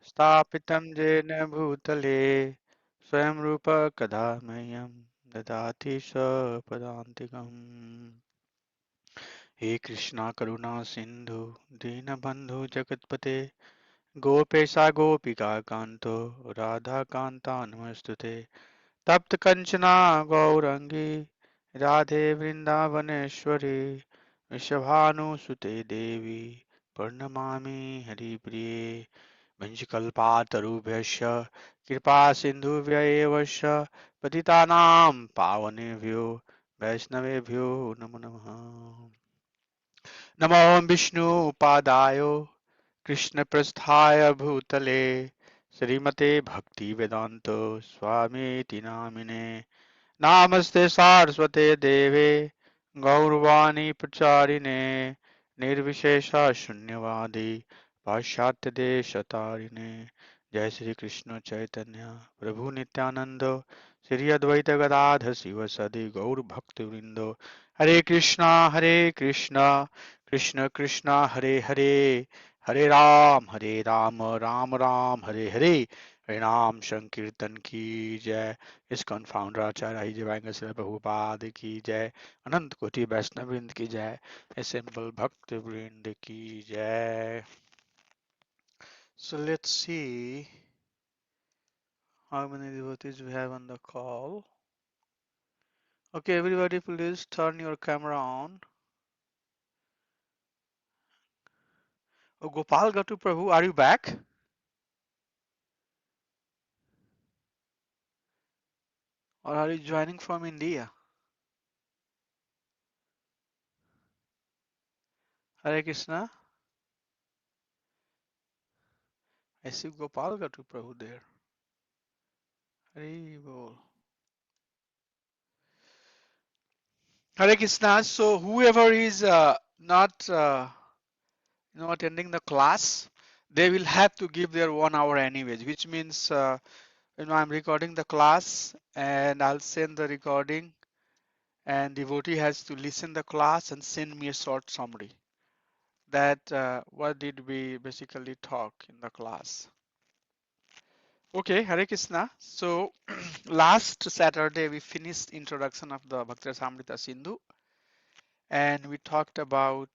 स्थापितं येन भूतले स्वयं रूप कदा मह्यं ददाति स्वपदान्तिकम्। हे कृष्णा करुणा सिन्धु दीनबन्धु जगत्पते गोपेशा गोपिका कान्तो राधाकान्ता नमस्तुते। तप्त कंचना गौरंगी राधे वृंदावनेश्वरी वृषभानुसुते देवी प्रणमामि हरिप्रिये। वंशकल्पातरुभ्यश्च कृपा सिन्धुभ्य एव च पतितानां पावनेभ्यो वैष्णवेभ्यो नमो नमः। नमो विष्णुपादाय कृष्णप्रस्थाय भूतले श्रीमते भक्तिवेदान्त स्वामीति नामिने। नमस्ते सारस्वते देवे गौरवाणी प्रचारिणे निर्विशेष शून्यवादी पाश्चात्य देश तारिणे। जय श्री कृष्ण चैतन्य प्रभु नित्यानंद श्री अद्वैत गदाधर शिव सदि गौर भक्त वृंद। हरे कृष्णा कृष्ण कृष्ण हरे हरे हरे राम राम राम हरे हरे। हरे नाम संकीर्तन की जय। ISKCON फाउंडर आचार्य दिव्यांग प्रभुपाद की जय। अनंत कोटि वैष्णव वृंद की जय। असेंबल भक्त वृंद की जय। So let's see how many devotees we have on the call. Okay, everybody, please turn your camera on. Oh, Gopal Gatu Prabhu, are you back? Or are you joining from India? Hare Krishna. I see Gopal Gatu Prabhu there. Hare Bol. Hare Krishna. So whoever is not attending the class, they will have to give their 1 hour anyways, which means I'm recording the class and I'll send the recording, and devotee has to listen the class and send me a short summary that what did we basically talk in the class. Okay, Hare Krishna. So last Saturday we finished introduction of the Bhakti Rasamrita Sindhu, and we talked about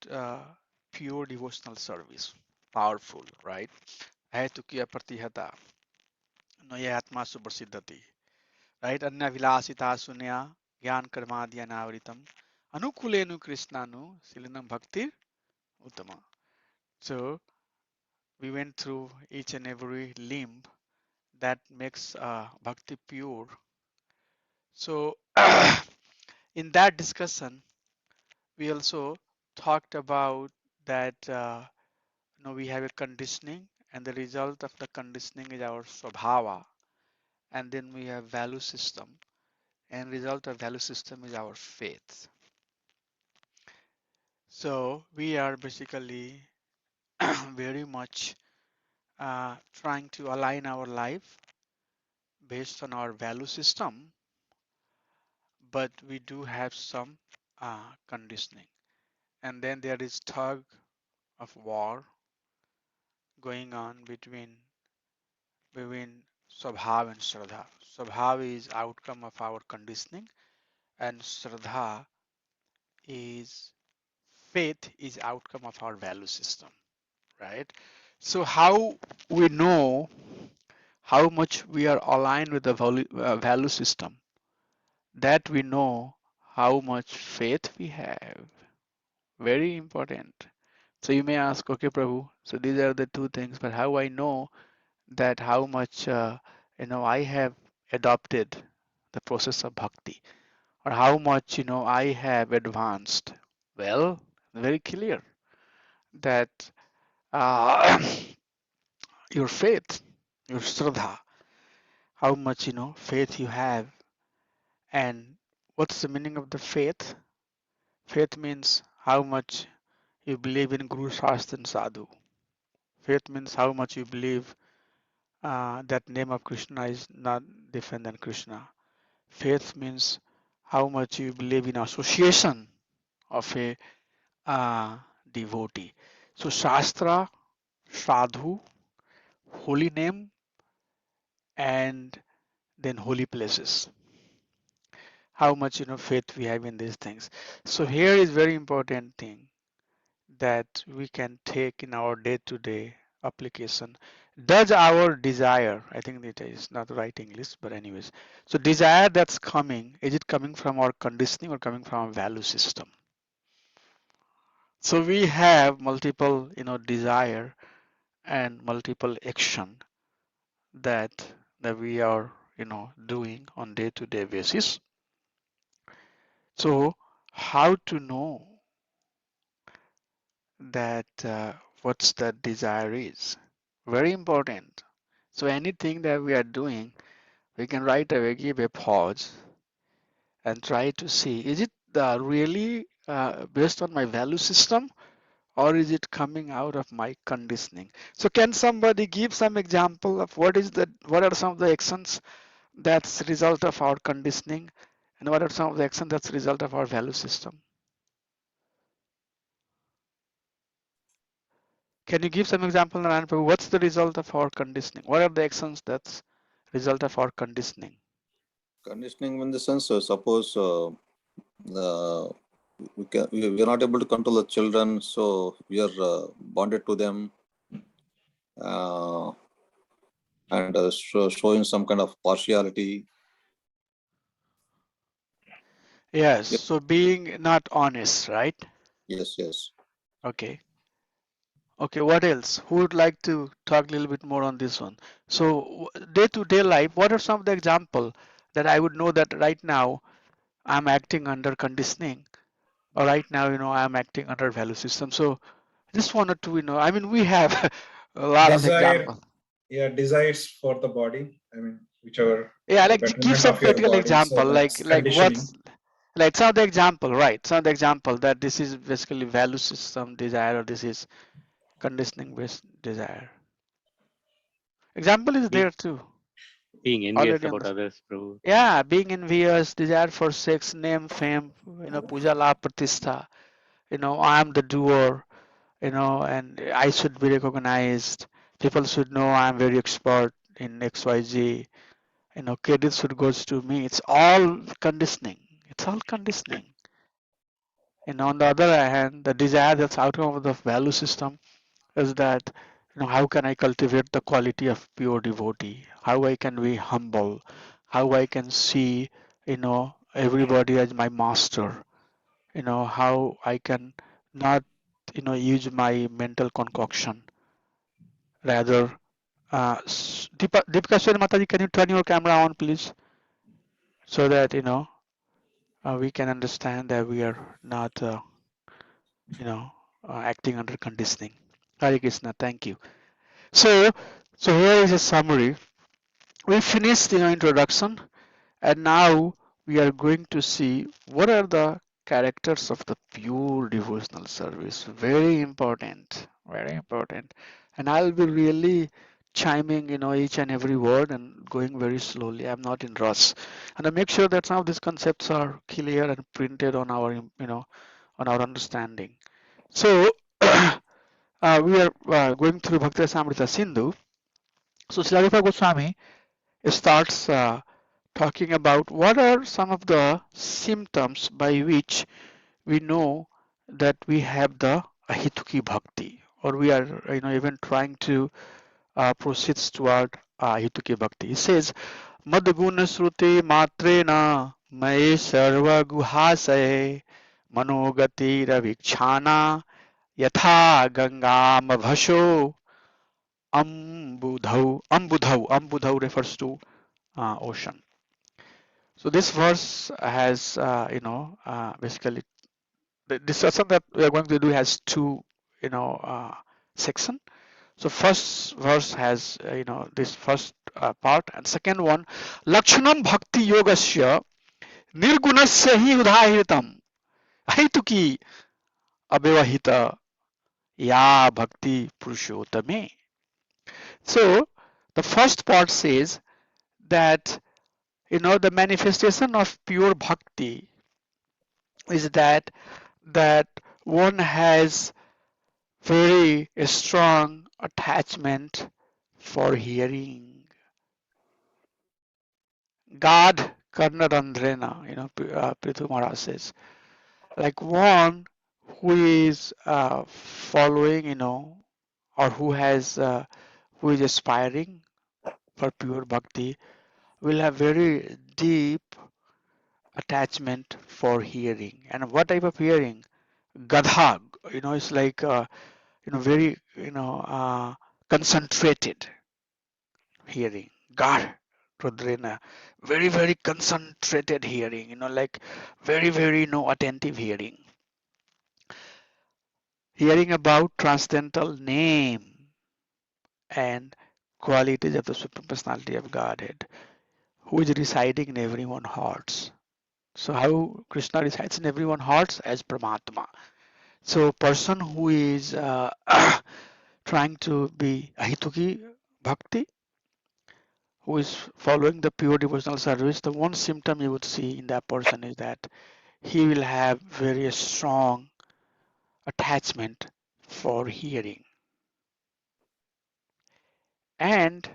pure devotional service. Powerful, right? Hetukiya pratihata noyatma suprasiddhati, right? Anya vilasita sunya gyan karmadya navritam anukulenu krishnanu silinam bhaktir uttama. So we went through each and every limb that makes bhakti pure. So in that discussion, we also talked about that we have a conditioning, and the result of the conditioning is our swabhava, and then we have value system, and result of value system is our faith. So we are basically very much trying to align our life based on our value system, but we do have some conditioning. And then there is tug of war going on between Swabhav and Shraddha. Swabhav is outcome of our conditioning, and Shraddha is faith is outcome of our value system, right? So how we know how much we are aligned with the value system, that we know how much faith we have. Very important. So you may ask, okay, Prabhu, so these are the two things, but how I know that how much I have adopted the process of bhakti, or how much I have advanced? Well, very clear that uh, your faith, your shraddha, how much faith you have, and what's the meaning of the faith? Faith means how much you believe in Guru Shastra and Sadhu. Faith means how much you believe that name of Krishna is not different than Krishna. Faith means how much you believe in association of a devotee. So Shastra, Sadhu, holy name, and then holy places. How much faith we have in these things. So here is very important thing that we can take in our day-to-day application. Does our desire, I think it is not the right English, but anyways, so desire that's coming, is it coming from our conditioning or coming from our value system? So we have multiple desire and multiple action that we are doing on day-to-day basis. So how to know that what's the desire is? Very important. So anything that we are doing, we can right away give a pause and try to see, is it really based on my value system, or is it coming out of my conditioning? So can somebody give some example of what are some of the actions that's result of our conditioning, and what are some of the actions that's result of our value system? Can you give some example, Narayan Prabhu? What's the result of our conditioning? What are the actions that's result of our conditioning? Conditioning in the sense, suppose we are not able to control the children, so we are bonded to them, and showing some kind of partiality. Yes, Yes, so being not honest, right? yes. Okay. Okay, what else? Who would like to talk a little bit more on this one? So day-to-day life, what are some of the example that I would know that right now I'm acting under conditioning, or right now, I'm acting under value system. So just wanted to, I mean, we have a lot of Desire, example. yeah, desires for the body. I mean, whichever Yeah, for the like give betterment some of your practical body. So example, that's like conditioning. what's like some of the example, right? Some of the example that this is basically value system desire, or this is conditioning based desire. Example is Be, there too, being envious already on about this. others, Prabhu. Yeah, being envious, desire for sex, name, fame, puja, la, pratishtha. I am the doer, and I should be recognized. People should know I am very expert in XYZ. Credit should goes to me. It's all conditioning. It's all conditioning. And on the other hand, the desire that's outcome of the value system is that, how can I cultivate the quality of pure devotee? How I can be humble? How I can see, everybody as my master? How I can not, use my mental concoction. Rather, Deepika Suri Mataji, can you turn your camera on, please? So that, we can understand that we are not, you know, acting under conditioning. Hare Krishna, thank you. So, here is a summary. We finished the introduction, and now we are going to see what are the characters of the pure devotional service. Very important, very important. And I'll be really chiming, each and every word and going very slowly. I'm not in rush, and I make sure that some of these concepts are clear and printed on our, on our understanding. So, we are going through Bhakti Samrita Sindhu. So, Srila Goswami starts talking about what are some of the symptoms by which we know that we have the ahituki bhakti, or we are even trying to proceed toward ahituki bhakti. He says madguna sruti matrena may sarva guhasay manogati ravikshana yatha gangam bhasho ambudhau refers to ocean. So this verse has, basically the discussion that we are going to do has two, section. So first verse has, this first part, and second one, Lakshanam Bhakti Yogasya Nirgunasya hi udahiritam Aituki Abhyavahita Ya Bhakti Purushottame. So the first part says that, the manifestation of pure bhakti is that one has very strong attachment for hearing. God Karnarandrena, Prithu Maharaj says, like one who is following, or who is aspiring for pure bhakti will have very deep attachment for hearing. And what type of hearing? Gadha, it's like very concentrated hearing. God Rudrena, very very concentrated hearing, like very very attentive hearing. Hearing about transcendental name and qualities of the Supreme Personality of Godhead, who is residing in everyone's hearts. So how Krishna resides in everyone's hearts as Paramatma. So person who is trying to be ahituki bhakti, who is following the pure devotional service, the one symptom you would see in that person is that he will have very strong attachment for hearing. And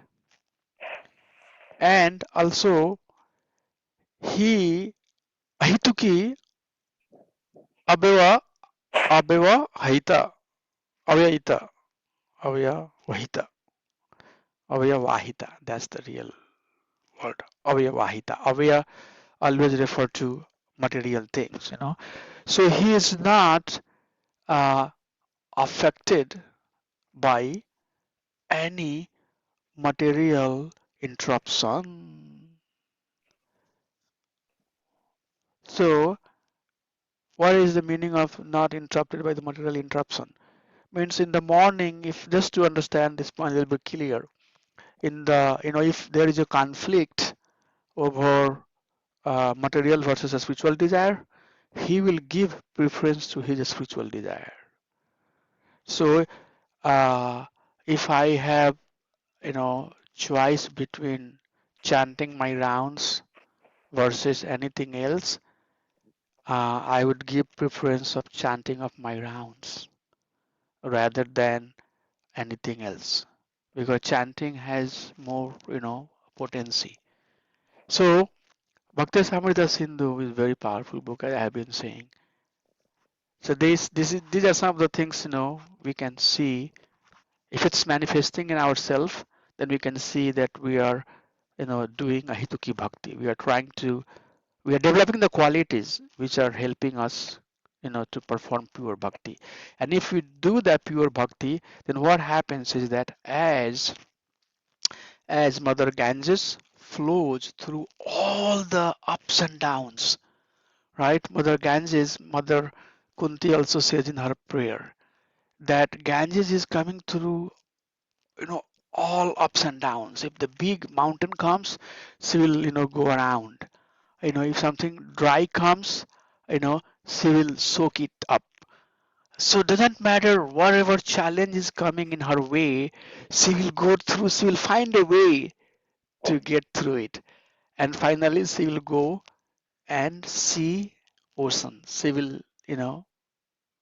also he ahituki abeva abeva haita avyahita avyavahita avyavahita. That's the real word. Avyavahita. Avya always refer to material things. So he is not uh, affected by any material interruption. So what is the meaning of not interrupted by the material interruption? Means in the morning, if just to understand this point a little bit clear, in the if there is a conflict over material versus a spiritual desire, he will give preference to his spiritual desire. So if I have choice between chanting my rounds versus anything else, I would give preference of chanting of my rounds rather than anything else, because chanting has more potency. So Bhakti Samrita Sindhu is a very powerful book, as I have been saying. So these are some of the things we can see. If it's manifesting in ourselves, then we can see that we are doing a hituki bhakti. We are developing the qualities which are helping us to perform pure bhakti. And if we do that pure bhakti, then what happens is that as Mother Ganges flows through all the ups and downs, right? Mother Kunti also says in her prayer that Ganges is coming through, you know, all ups and downs. If the big mountain comes, she will, go around. If something dry comes, she will soak it up. So it doesn't matter whatever challenge is coming in her way, she will go through, she will find a way to get through it. And finally she will go and see ocean. She will,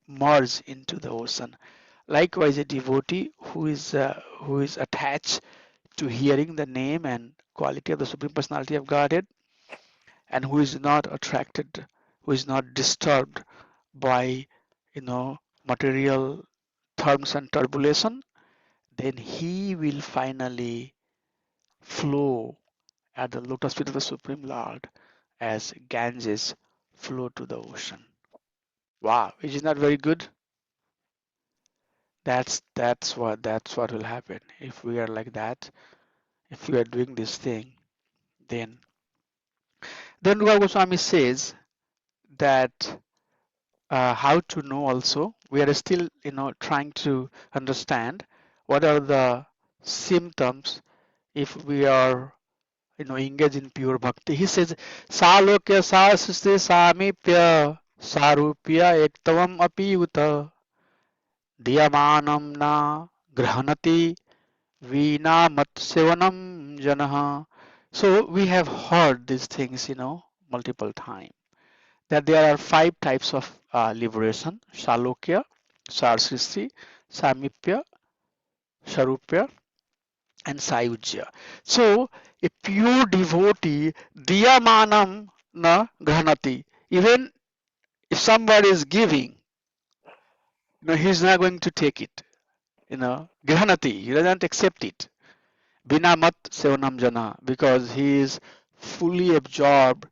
merge into the ocean. Likewise, a devotee who is attached to hearing the name and quality of the Supreme Personality of Godhead, and who is not attracted, who is not disturbed by material terms and turbulation, then he will finally flow at the lotus feet of the Supreme Lord as Ganges flow to the ocean. Wow, which is not very good. That's what will happen if we are like that. If we are doing this thing, then Rupa Goswami says that how to know also. We are still trying to understand what are the symptoms if we are engaged in pure bhakti. He says salokya sasiste samipya sarupya ektavam api uta diyamanam na grahanati vina mat sevanam janaha. So we have heard these things multiple times, that there are 5 types of liberation: Shalokya, Sarsristi, Samipya, Sharupya, and Sayujya. So a pure devotee, diyamanam na granati. Even if somebody is giving, he's not going to take it. Granati, he doesn't accept it. Bina mat sevanam jana, because he is fully absorbed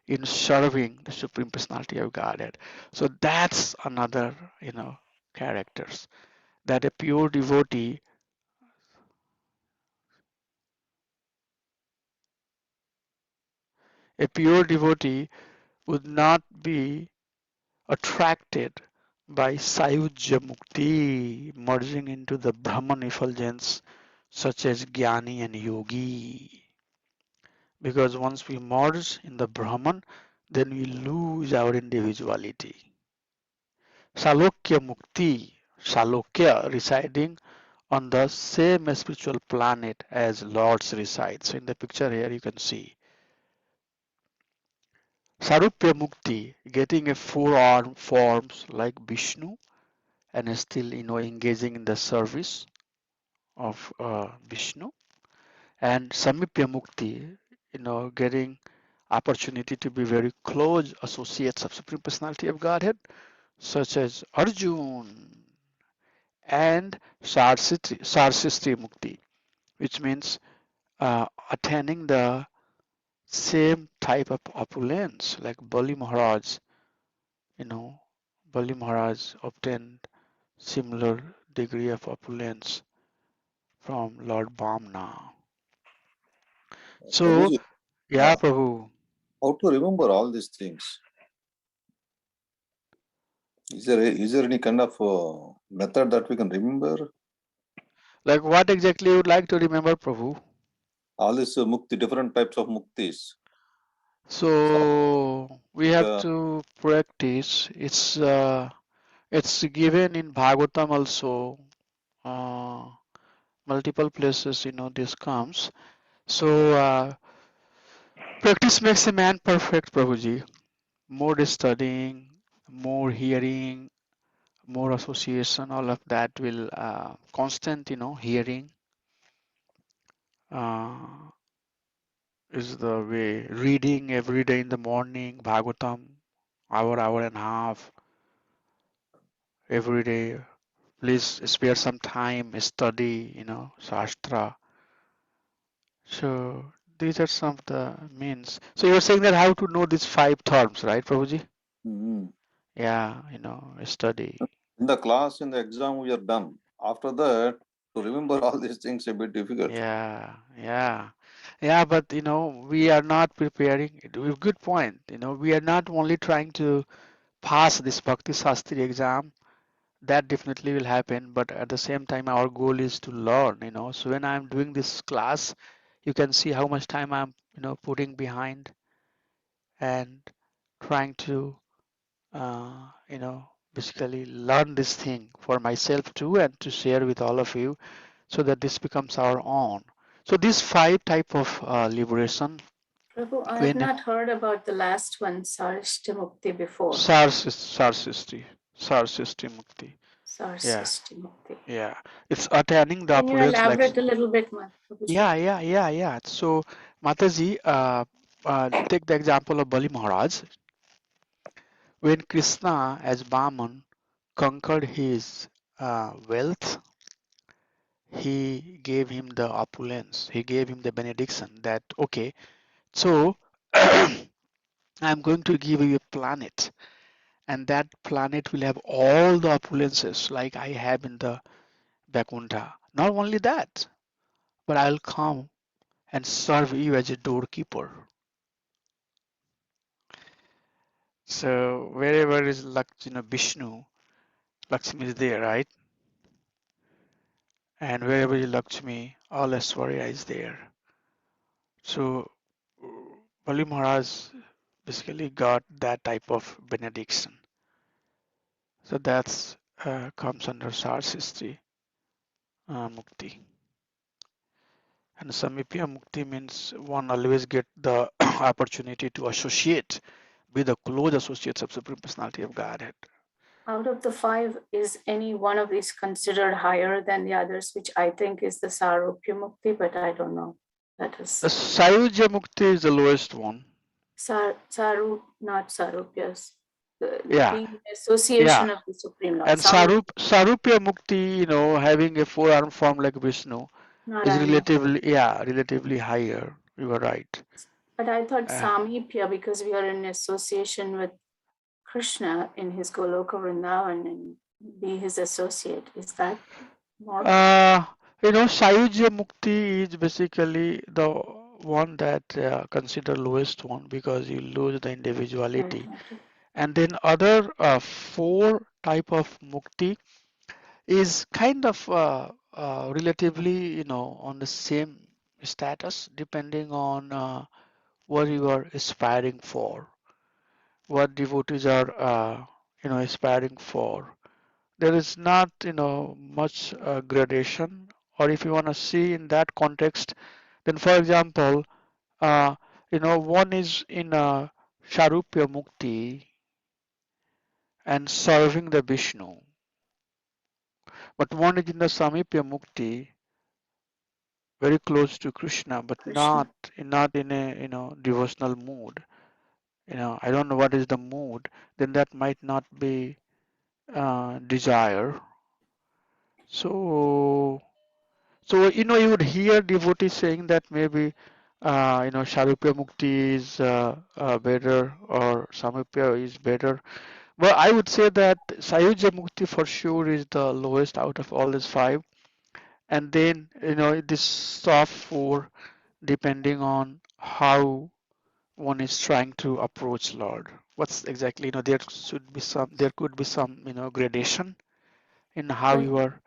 in serving the Supreme Personality of Godhead. So that's another, characters that a pure devotee would not be attracted by Sayujya Mukti, merging into the Brahman effulgence such as Jnani and Yogi. Because once we merge in the Brahman, then we lose our individuality. Salokya Mukti, Salokya residing on the same spiritual planet as Lord's reside. So in the picture here you can see Sarupya Mukti, getting a four-arm forms like Vishnu and still engaging in the service of Vishnu, and Samipya Mukti, getting opportunity to be very close associates of Supreme Personality of Godhead, such as Arjun, and Sarsistri Mukti, which means attaining the same type of opulence like Bali Maharaj. you know Bali Maharaj obtained similar degree of opulence from Lord Bamna. So, Prabhuji, yeah, uh, Prabhu. how to remember all these things? Is there any kind of method that we can remember Like, what exactly you would like to remember, Prabhu? all these mukti, different types of muktis? So, we have Uh, to practice. It's given in Bhagavatam also. Uh, Multiple places, this comes. So, practice makes a man perfect, Prabhuji. More studying, more hearing, more association, all of that will constant, hearing uh, is the way. Reading every day in the morning, Bhagavatam, hour and a half every day. Please spare some time, study, Shastra. So these are some of the means. So you're saying that how to know these five terms, right, Prabhuji? mhm. Yeah, study. In the class, in the exam, we are done. After that, to remember all these things a bit difficult. Yeah, yeah, yeah, but we are not preparing. Good point. We are not only trying to pass this Bhakti Sastri exam. That definitely will happen, but at the same time, our goal is to learn. So when I'm doing this class, you can see how much time I'm, putting behind and trying to, basically learn this thing for myself too, and to share with all of you, so that this becomes our own. So these five type of liberation, Prabhu, I have when not heard about the last one, Sarishta Mukti, before. Sarsisti Mukti. Yeah, Sarishta Mukti. yeah. It's attaining the Can you opulence like. elaborate a little bit, Prabhuji? Yeah. So Mataji, take the example of Bali Maharaj. When Krishna as Vaman conquered his wealth, he gave him the opulence. He gave him the benediction that, okay, so I'm going to give you a planet, and that planet will have all the opulences like I have in the Vaikuntha. Not only that, but I'll come and serve you as a doorkeeper. So wherever is Vishnu, Lakshmi is there, right? And wherever is Lakshmi, all Aishwarya is there. So Bali Maharaj basically got that type of benediction. So that's comes under Sarsistri Mukti. And Samipya Mukti means one always get the opportunity to associate with the close associates of Supreme Personality of Godhead. Out of the five, is any one of these considered higher than the others, which I think is the Sarupya Mukti, but I don't know. That is The Sayujya Mukti is the lowest one. Saru, not Sarupyas. Yeah, Being association yeah. of the Supreme Lord. And Sarupya Mukti, having a four-arm form like Vishnu is Narayana. relatively higher. You are right. But I thought Uh, Samipya, because we are in association with Krishna in his Goloka Vrindavan and be his associate. Is that more? Sayujya Mukti is basically the one that consider lowest one because you lose the individuality. Okay. And then other four type of mukti is kind of relatively, on the same status depending on what you are aspiring for, what devotees are, aspiring for. There is not, much gradation, or if you want to see in that context, then for example, uh, one is in a Sharupya Mukti and serving the Vishnu, but one is in the Samipya Mukti, very close to Krishna, but not Krishna. not in a devotional mood. I don't know what is the mood. Then that might not be desire. So you would hear devotees saying that maybe Sharupya Mukti is better or Samipya is better. Well, I would say that Sayujya Mukti for sure is the lowest out of all these five. And then, this soft four, depending on how one is trying to approach Lord. What's exactly, there could be some, gradation in But how you are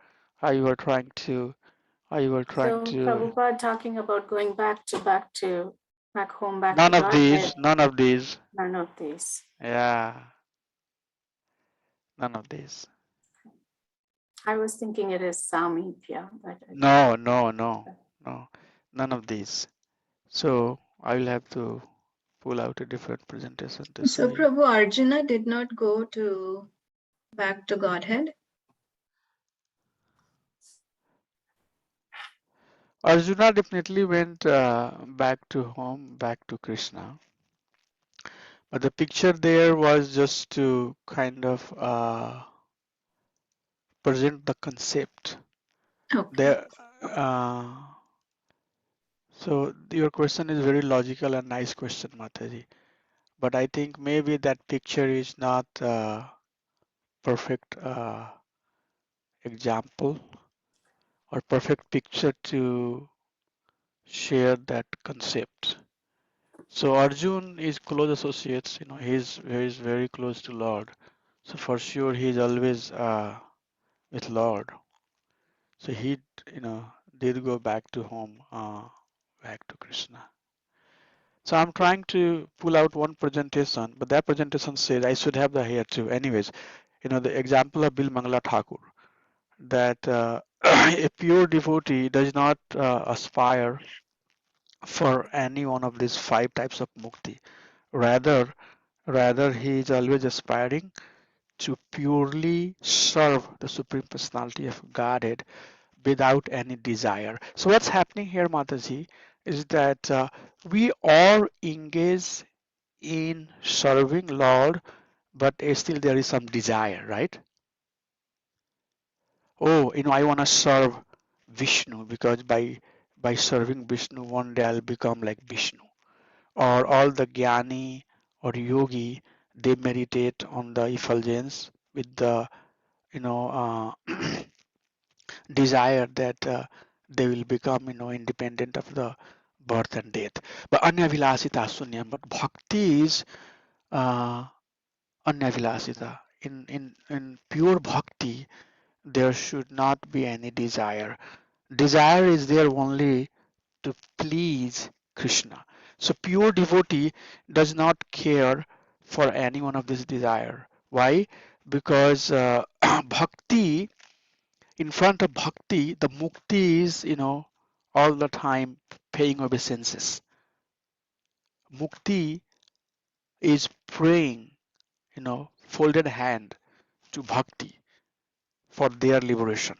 trying so to, Prabhupada talking about going back home, back to none of Godhead. these, none of these. None of these. Yeah, none of these. I was thinking it is Samipya, but I don't No, no, no, no, none of these. So I will have to pull out a different presentation to So see. Prabhu Arjuna did not go back to Godhead. Arjuna definitely went back to home, back to Krishna. But the picture there was just to kind of present the concept. Okay. There, so your question is very logical and nice question, Mataji. But I think maybe that picture is not a perfect example or perfect picture to share that concept. So Arjun is close associates, he's very close to Lord. So for sure he's always with Lord. So he, did go back to home, back to Krishna. So I'm trying to pull out one presentation, but that presentation says I should have the here too. Anyways, the example of Bill Mangala Thakur, that a pure devotee does not aspire for any one of these five types of mukti. Rather he is always aspiring to purely serve the Supreme Personality of Godhead without any desire. So what's happening here, Mataji, is that we all engage in serving Lord, but still there is some desire, right? Oh, I want to serve Vishnu because by serving Vishnu, one day I'll become like Vishnu. Or all the Jnani or Yogi, they meditate on the effulgence with the, desire that they will become, independent of the birth and death. But Anyavilasita Sunyam, but bhakti is uh, Anyavilasita. In pure bhakti, there should not be any desire. Desire is there only to please Krishna. So pure devotee does not care for any one of this desire. Why? Because bhakti, in front of bhakti, the mukti is, all the time paying obeisances. Mukti is praying, folded hand to bhakti for their liberation,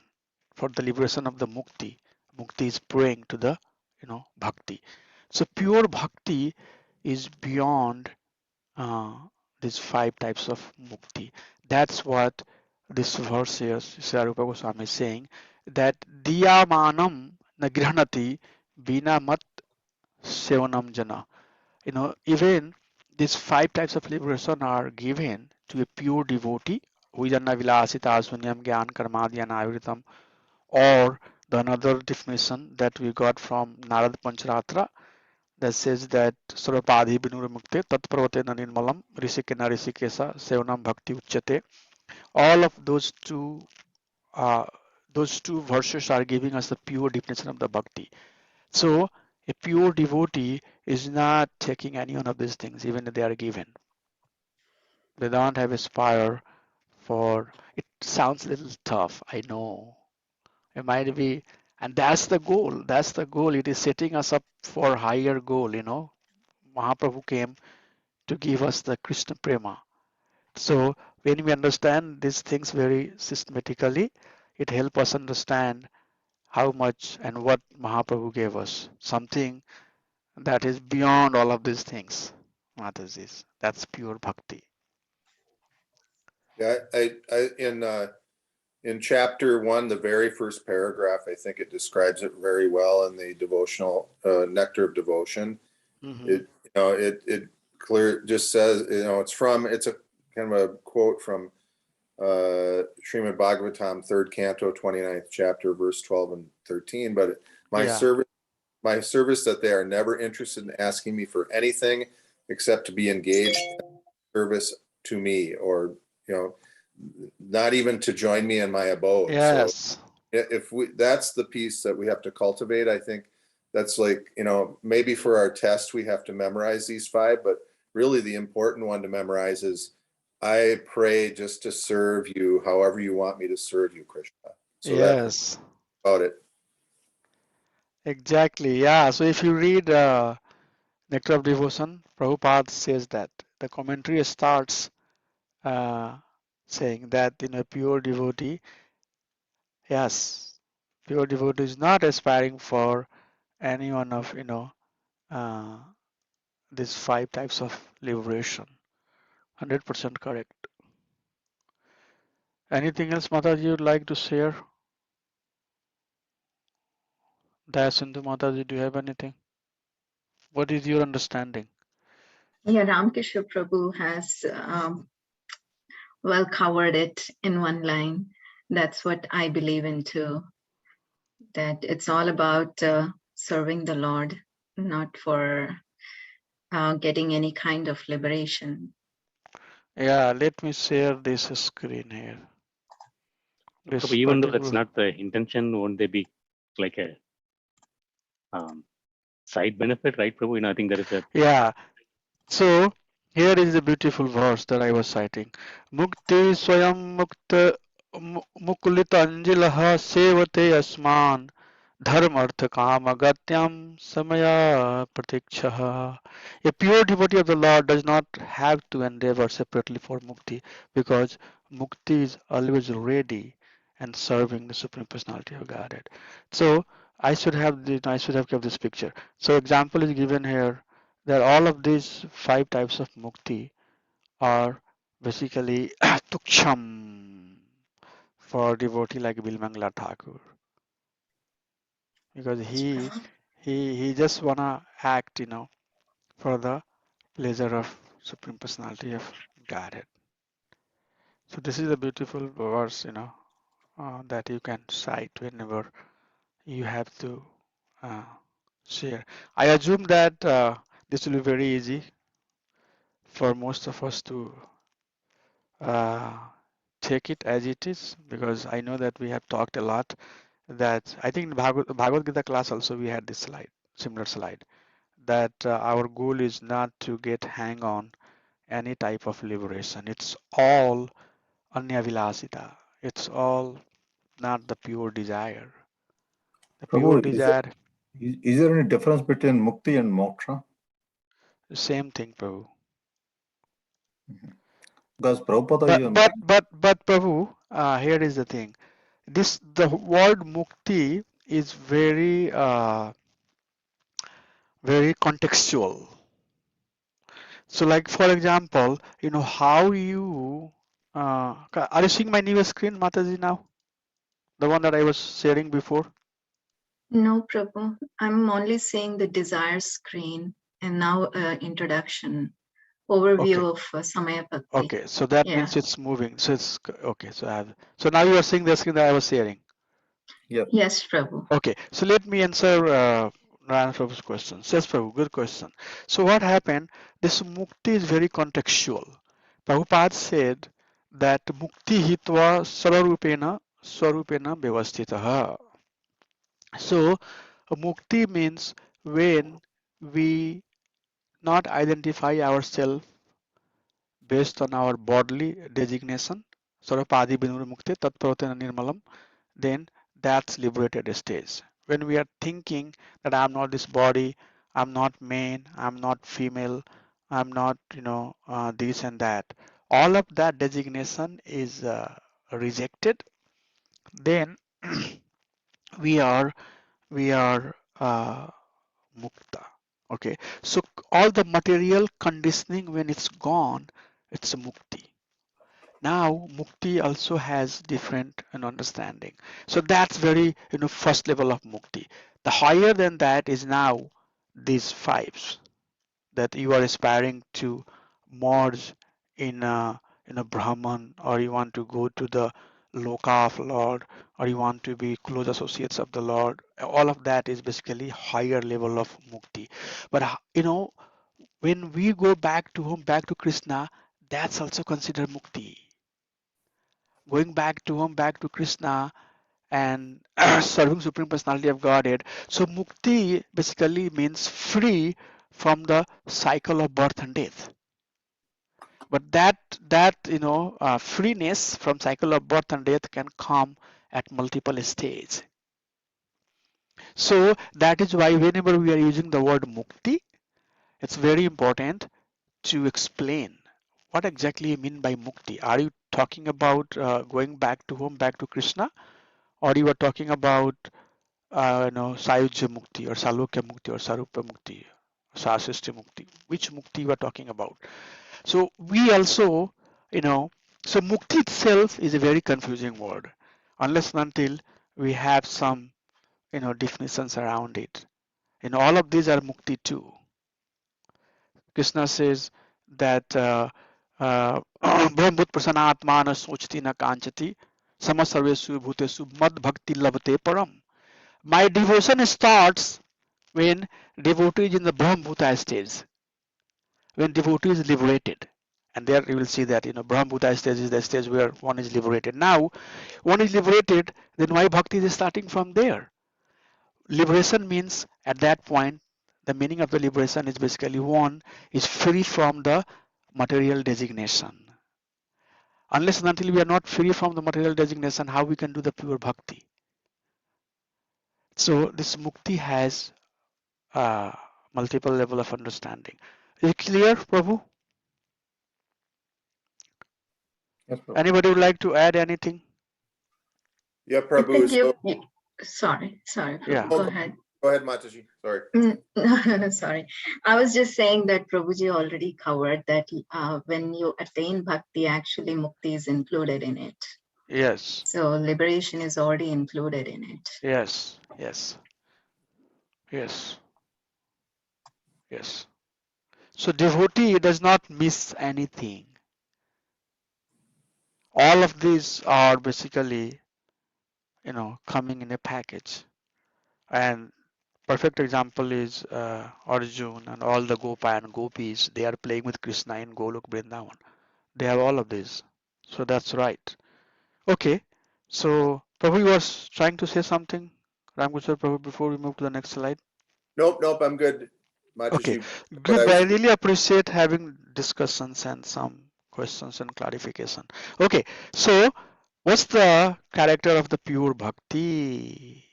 for the liberation of the mukti. Mukti is praying to the bhakti. So pure bhakti is beyond uh, these 5 types of mukti. That's what this verse here, Sri Rupa Goswami is saying, that diyamanam nagrihanati bina mat sevanam jana. Even these 5 types of liberation are given to a pure devotee, Vijanna Vilasita Sunyam Gyan Karmadhyana Avritam, or the another definition that we got from Narad Pancharatra that says that Surapadhi Binura Mukte Tatpravate Nanirmalam Rishikena Rishikesa Sevanam Bhakti Uchyate. All of those two verses are giving us the pure definition of the bhakti. So a pure devotee is not taking any one of these things, even if they are given. They don't have aspire for it. Sounds a little tough, I know. It might be, and that's the goal. That's the goal. It is setting us up for higher goal, Mahaprabhu came to give us the Krishna Prema. So when we understand these things very systematically, it helps us understand how much and what Mahaprabhu gave us. Something that is beyond all of these things. What is this? That's pure bhakti. Yeah, in Chapter-1, the very first paragraph, I think it describes it very well in the devotional Nectar of Devotion. Mhm. It clear just says, it's a kind of a quote from Srimad Bhagavatam, 3rd Canto, 29th chapter, verse 12 and 13. But my service that they are never interested in asking me for anything except to be engaged in service to me, or not even to join me in my abode. Yes. So if that's the piece that we have to cultivate. I think that's like, maybe for our test we have to memorize these 5, but really the important one to memorize is, I pray just to serve you however you want me to serve you, Krishna. So that's Yes. about it. Exactly. Yeah. So if you read Nectar of Devotion, Prabhupada says that the commentary starts saying that pure devotee, yes, pure devotee is not aspiring for any one of uh, these 5 types of liberation. 100% correct. Anything else, Mataji, you'd like to share? Dayasindu Mataji, do you have anything? What is your understanding? Yeah, Ramkishore Prabhu has well covered it in one line. That's what I believe in too, that it's all about serving the Lord, not for getting any kind of liberation. Yeah, let me share this screen here. This Even though that's particular. not the intention, won't they be like a side benefit, right, Prabhu? I think there is a. Yeah, so here is the beautiful verse that I was citing. Mukti swayam mukta mukulita anjilaha sevate asman dharmartha kama gatyam samaya pratikshaha. A pure devotee of the Lord does not have to endeavor separately for mukti, because mukti is always ready and serving the Supreme Personality of Godhead. So I should have kept this picture. So example is given here that all of these 5 types of mukti are basically tuksham for devotee like Bilmangala Thakur, because he just wanna act, for the pleasure of Supreme Personality of Godhead. So this is a beautiful verse, that you can cite whenever you have to share. I assume that this will be very easy for most of us to uh, take it as it is, because I know that we have talked a lot. That I think in Bhagavad Gita class also we had this slide, similar slide, that our goal is not to get hang on any type of liberation. It's all anyavilasita. It's all not the pure desire. The pure Prabhu, desire, is there any difference between mukti and moksha? same thing, Prabhu. Because Prabhupada even But Prabhu, here is the thing. The word mukti is very contextual. So like for example, how you are you seeing my new screen, Mataji, now? The one that I was sharing before? No, Prabhu. I'm only seeing the desire screen and now introduction, Okay. overview of Samaya Bhakti. Okay, so that Yeah. means it's moving. So it's okay. So now you are seeing the screen that I was sharing. Yes, Prabhu. Okay, so let me answer Narayana Prabhu's question. Yes, Prabhu, good question. So what happened? This mukti is very contextual. Prabhupada said that mukti hitva swarupena vyavastitaha. So mukti means when we not identify ourselves based on our bodily designation, sarvapadi vinurmukti tatpratena nirmalam, then that's liberated stage. When we are thinking that I'm not this body, I'm not man, I'm not female, I'm not, this and that, all of that designation is rejected, then we are we are mukta. Okay, so all the material conditioning when it's gone, it's a mukti. Now mukti also has different understanding. So that's very first level of mukti. The higher than that is now these fives that you are aspiring to merge in a Brahman, or you want to go to the loka of Lord, or you want to be close associates of the Lord. All of that is basically higher level of mukti. But when we go back to home, back to Krishna, that's also considered mukti. Going back to home, back to Krishna, and serving Supreme Personality of Godhead. So mukti basically means free from the cycle of birth and death. But that freeness from cycle of birth and death can come at multiple stages. So that is why whenever we are using the word mukti, it's very important to explain what exactly you mean by mukti. Are you talking about going back to home, back to Krishna, or you are talking about Sayujya Mukti or Salokya Mukti or Sarupa Mukti, Sastri Mukti, which Mukti you are talking about? So we also, so Mukti itself is a very confusing word, unless and until we have some, definitions around it. All of these are Mukti too. Krishna says that Brahmut prasanatmana sochti na kanchati samasarvesu bhutesu mad bhakti labate param. My devotion starts when devotee is in the Brahmbhuta stage, when devotee is liberated. And there you will see that Brahmbhuta stage is the stage where one is liberated. Now, one is liberated, then why bhakti is starting from there? Liberation means at that point, the meaning of the liberation is basically one is free from the material designation. Unless and until we are not free from the material designation, how we can do the pure bhakti? So this mukti has multiple level of understanding. Is it clear, Prabhu? Yes, Prabhu. Anybody would like to add anything? Yeah, I Prabhu. think So, sorry, Yeah. Prabhu, go ahead. go ahead, Mataji. Sorry. No, sorry. I was just saying that Prabhuji already covered that when you attain bhakti, actually mukti is included in it. Yes. So liberation is already included in it. Yes. Yes. Yes. Yes. So devotee does not miss anything. All of these are basically, coming in a package. And perfect example is Arjun and all the Gopa and Gopis. They are playing with Krishna in Golok Vrindavan. They have all of these. So that's right. Okay. So Prabhu, you were trying to say something, Ramgusar Prabhu, before we move to the next slide. Nope, I'm good. Okay, Mataji, what I good. I was really appreciate having discussions and some questions and clarification. Okay, so what's the character of the pure bhakti?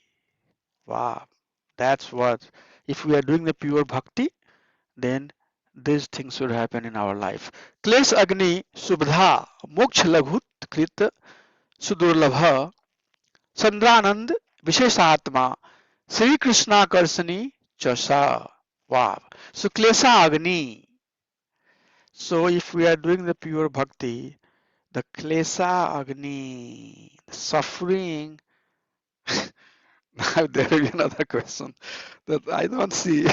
Wow, that's what. If we are doing the pure bhakti, then these things should happen in our life. Kles Agni Subdha Moksha Laghut Krit Sudurlabha Chandranand Visheshatma Sri Krishna Karsani Chasa. Wow. So Klesa Agni. So if we are doing the pure bhakti, the Klesa Agni, the suffering. Now there will be another question that I don't see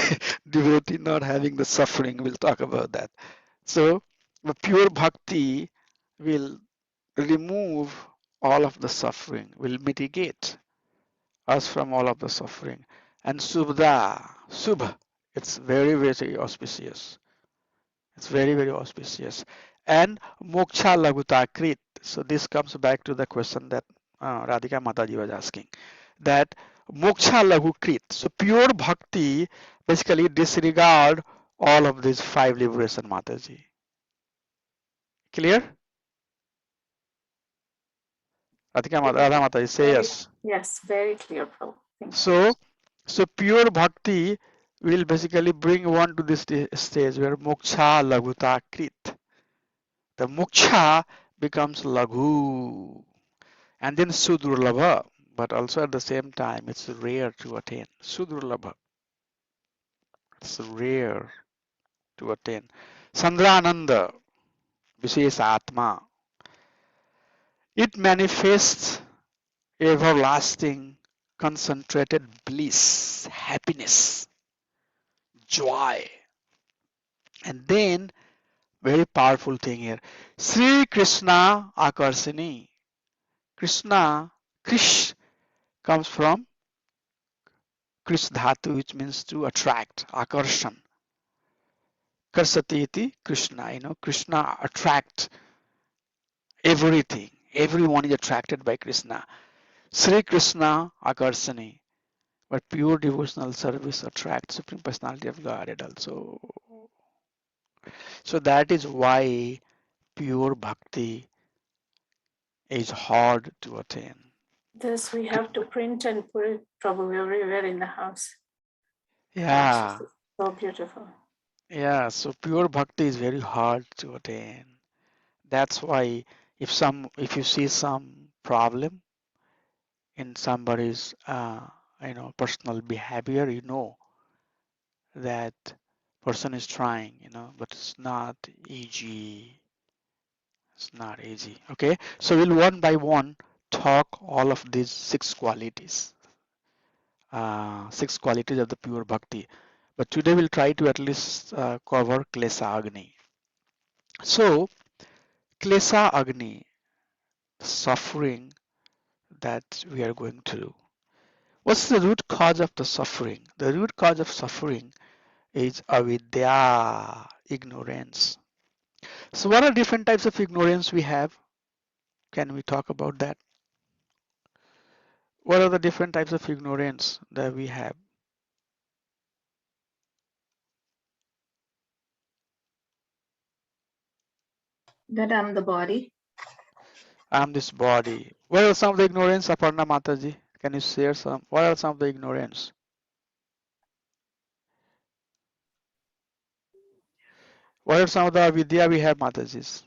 devotee not having the suffering. We'll talk about that. So the pure bhakti will remove all of the suffering, will mitigate us from all of the suffering. And Subha, it's very, very auspicious. It's very, very auspicious. And Moksha Laguta Krit. So this comes back to the question that Radhika Mataji was asking. That Moksha Lagu Krit. So pure bhakti basically disregard all of these 5 liberation, Mataji. Clear? Radha Mataji, say Very, yes. yes, very clear, Prabhu. Thank you. So pure bhakti will basically bring one to this stage where moksha laguta krit. The moksha becomes laghu and then sudurlabha, but also at the same time it's rare to attain. Sudurlabha, it's rare to attain. Sandrananda, Vishesha Atma, it manifests everlasting concentrated bliss, happiness, joy. And then very powerful thing here. Sri Krishna Akarsani. Krishna, Krish comes from Krish Dhatu, which means to attract, Akarshan. Karsati iti Krishna, Krishna attract everything. Everyone is attracted by Krishna. Sri Krishna Akarsani. But pure devotional service attracts Supreme Personality of Godhead also. So that is why pure bhakti is hard to attain. This we have to print and put it probably everywhere in the house. Yeah, So beautiful. yeah. So pure bhakti is very hard to attain. That's why if you see some problem in somebody's personal behavior, that person is trying, but it's not easy. It's not easy. Okay, so we'll one by one talk all of these 6 qualities. 6 qualities of the pure bhakti. But today we'll try to at least cover Klesa Agni. So, Klesa Agni, suffering that we are going through. What's the root cause of the suffering? The root cause of suffering is avidya, ignorance. So, what are different types of ignorance we have? Can we talk about that? What are the different types of ignorance that we have? That I'm the body. I'm this body. What are some of the ignorance, Aparna Mataji? Can you share some? What are some of the ignorance? What are some of the avidya we have, Matajis?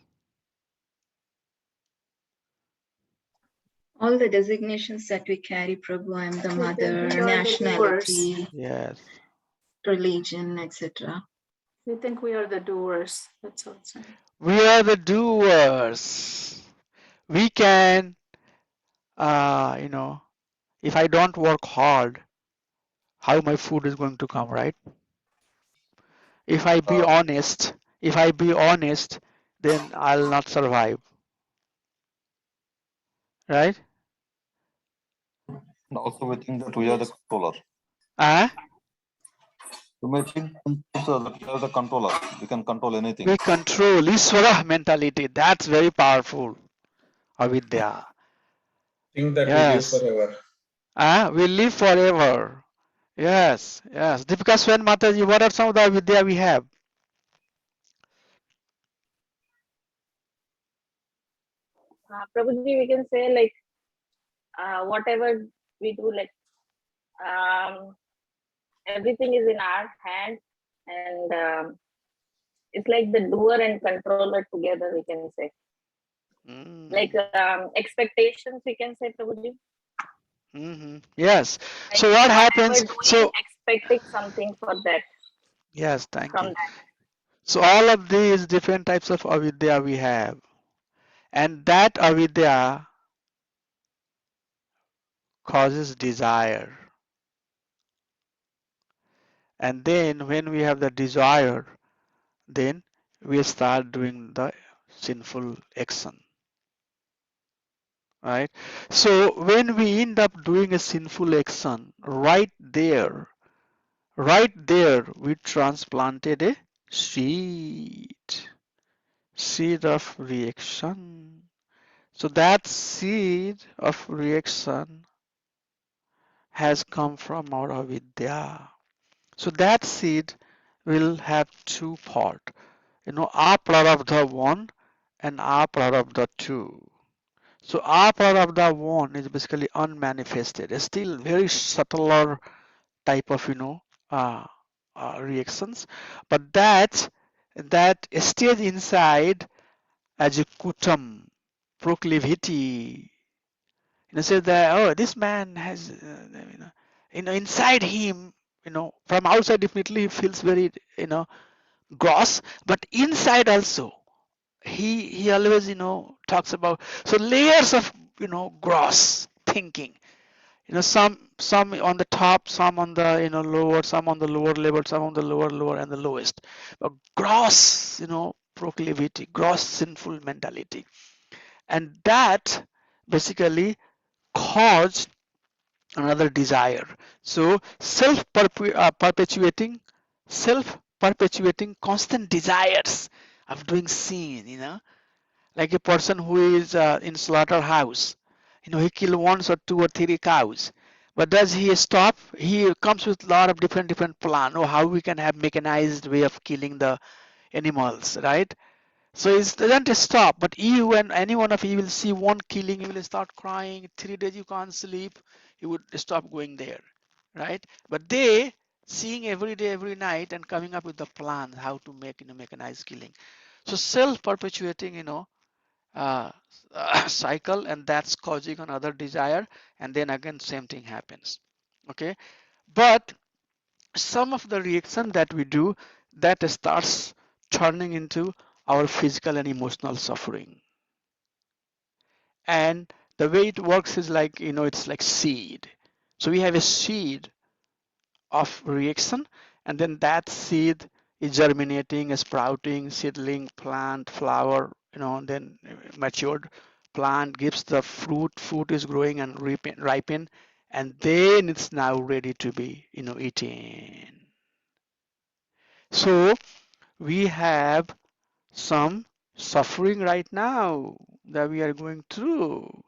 All the designations that we carry, Prabhu, I'm the We think mother, we are the doers. nationality, Yes. religion, etc. We think we are the doers. That's also. We are the doers. We can, if I don't work hard, how my food is going to come, right? If I be honest, then I'll not survive, right? And also we think that we are the controller. You may think that we are the controller. We can control anything. We control Iswara mentality. That's very powerful. Avidya. Think that we live Yes. forever. We live forever. Yes, yes. Deepika Swen Mataji, what are some of the avidya we have? Prabhuji, we can say like whatever we do, like everything is in our hand, and it's like the doer and controller together, we can say. Like expectations, we can say, Prabhuji. Yes. Like So what whatever happens? doing, So expecting something for that, yes, thank from you. that. So all of these different types of avidya we have, and that avidya causes desire. And then when we have the desire, then we start doing the sinful action, right? So when we end up doing a sinful action, right there, we transplanted a seed, seed of reaction. So that seed of reaction has come from our avidya. So that seed will have two part, aprarabdha 1 and aprarabdha 2. So aprarabdha 1 is basically unmanifested. It's still very subtler type of uh, reactions, but that stays inside as a kutam proclivity. Say that, oh, this man has inside him, from outside definitely he feels very gross, but inside also he always talks about, so layers of gross thinking, some on the top, some on the lower, some on the lower level, some on the lower and the lowest, but gross proclivity, gross sinful mentality, and that basically caused another desire. So self-perpetuating constant desires of doing sin, like a person who is in slaughterhouse, he kill once or two or three cows. But does he stop? He comes with a lot of different plan, or how we can have mechanized way of killing the animals, right? So it doesn't stop, but you and any one of you will see one killing, you will start crying, 3 days you can't sleep, you would stop going there, right? But they seeing every day, every night, and coming up with the plan how to make mechanized killing. So self-perpetuating, uh, cycle, and that's causing another desire, and then again same thing happens. Okay, but some of the reaction that we do, that starts turning into our physical and emotional suffering. And the way it works is like, it's like seed. So we have a seed of reaction, and then that seed is germinating, sprouting, seedling, plant, flower, then matured plant gives the fruit is growing and ripen, and then it's now ready to be, eaten. So we have some suffering right now that we are going through.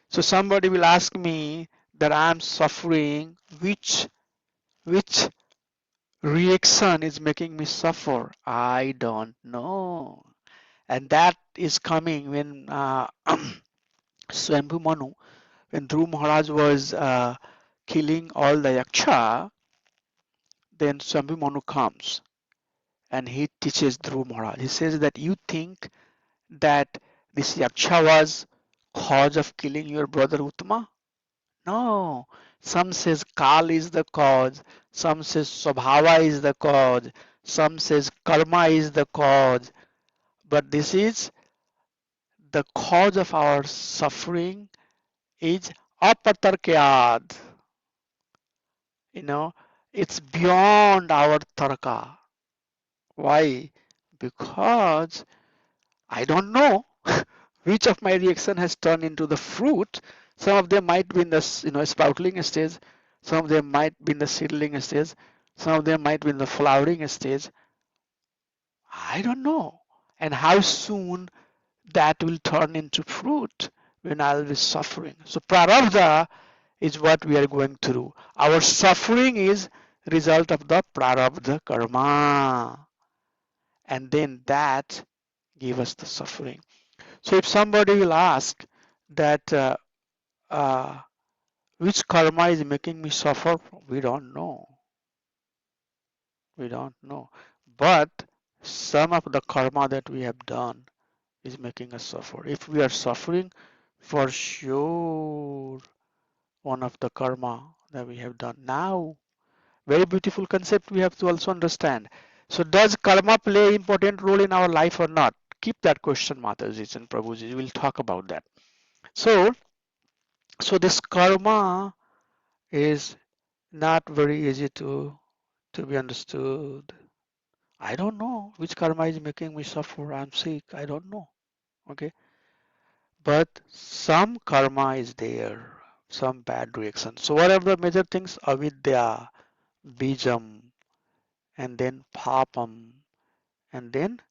So somebody will ask me that I'm suffering, which reaction is making me suffer? I don't know. And that is coming when Swambhu Manu, when Dhruv Maharaj was killing all the yaksha, then Swambhu Manu comes and he teaches Dhruv Maharaj. He says that you think that this yaksha was cause of killing your brother Uttama? No. Some says Kal is the cause, some says Swabhava is the cause, some says Karma is the cause, but this is the cause of our suffering is apatarkyad. It's beyond our tarka. Why? Because I don't know which of my reaction has turned into the fruit. Some of them might be in the sprouting stage, some of them might be in the seedling stage, some of them might be in the flowering stage. I don't know. And how soon that will turn into fruit when I'll be suffering. So prarabdha is what we are going through. Our suffering is result of the prarabdha karma. And then that give us the suffering. So if somebody will ask that uh, which karma is making me suffer, we don't know. We don't know. But some of the karma that we have done is making us suffer. If we are suffering, for sure, one of the karma that we have done. Now, very beautiful concept we have to also understand. So does karma play important role in our life or not? Keep that question, Mataji and Prabhuji. We'll talk about that. So, this karma is not very easy to be understood. I don't know which karma is making me suffer. I'm sick. I don't know. Okay. But some karma is there, some bad reaction. So what are the major things? Avidya, bijam, and then papam, and then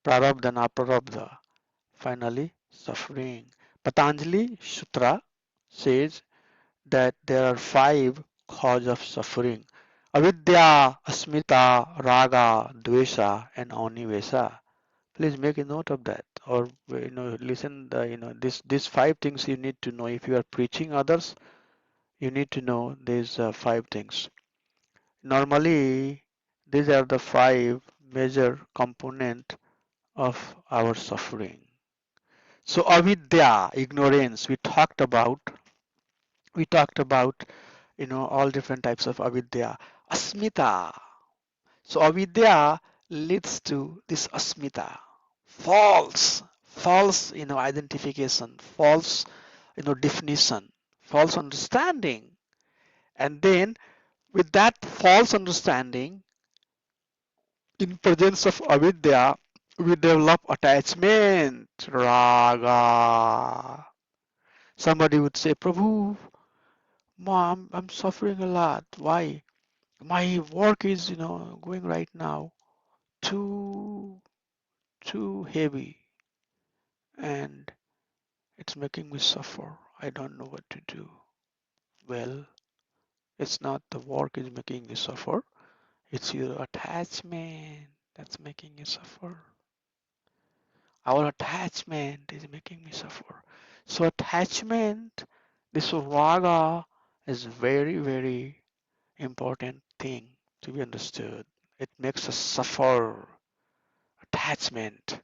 prarabdha, prarabdha. Finally, suffering. Patanjali Sutra says that there are 5 causes of suffering. Avidya, asmita, raga, dvesha, and anivesa. Please make a note of that, or listen. These 5 things you need to know. If you are preaching others, you need to know these 5 things. Normally, these are the 5 major component of our suffering. So avidya, ignorance, we talked about all different types of avidya. Asmita. So avidya leads to this asmita, false identification, false definition, false understanding. And then with that false understanding, in presence of avidya, we develop attachment, raga. Somebody would say, Prabhu, Mom, I'm suffering a lot. Why? My work is, going right now too heavy, and it's making me suffer. I don't know what to do. Well, it's not the work is making you suffer. It's your attachment that's making you suffer. Our attachment is making me suffer. So attachment, this raga is very, very important thing to be understood. It makes us suffer. Attachment.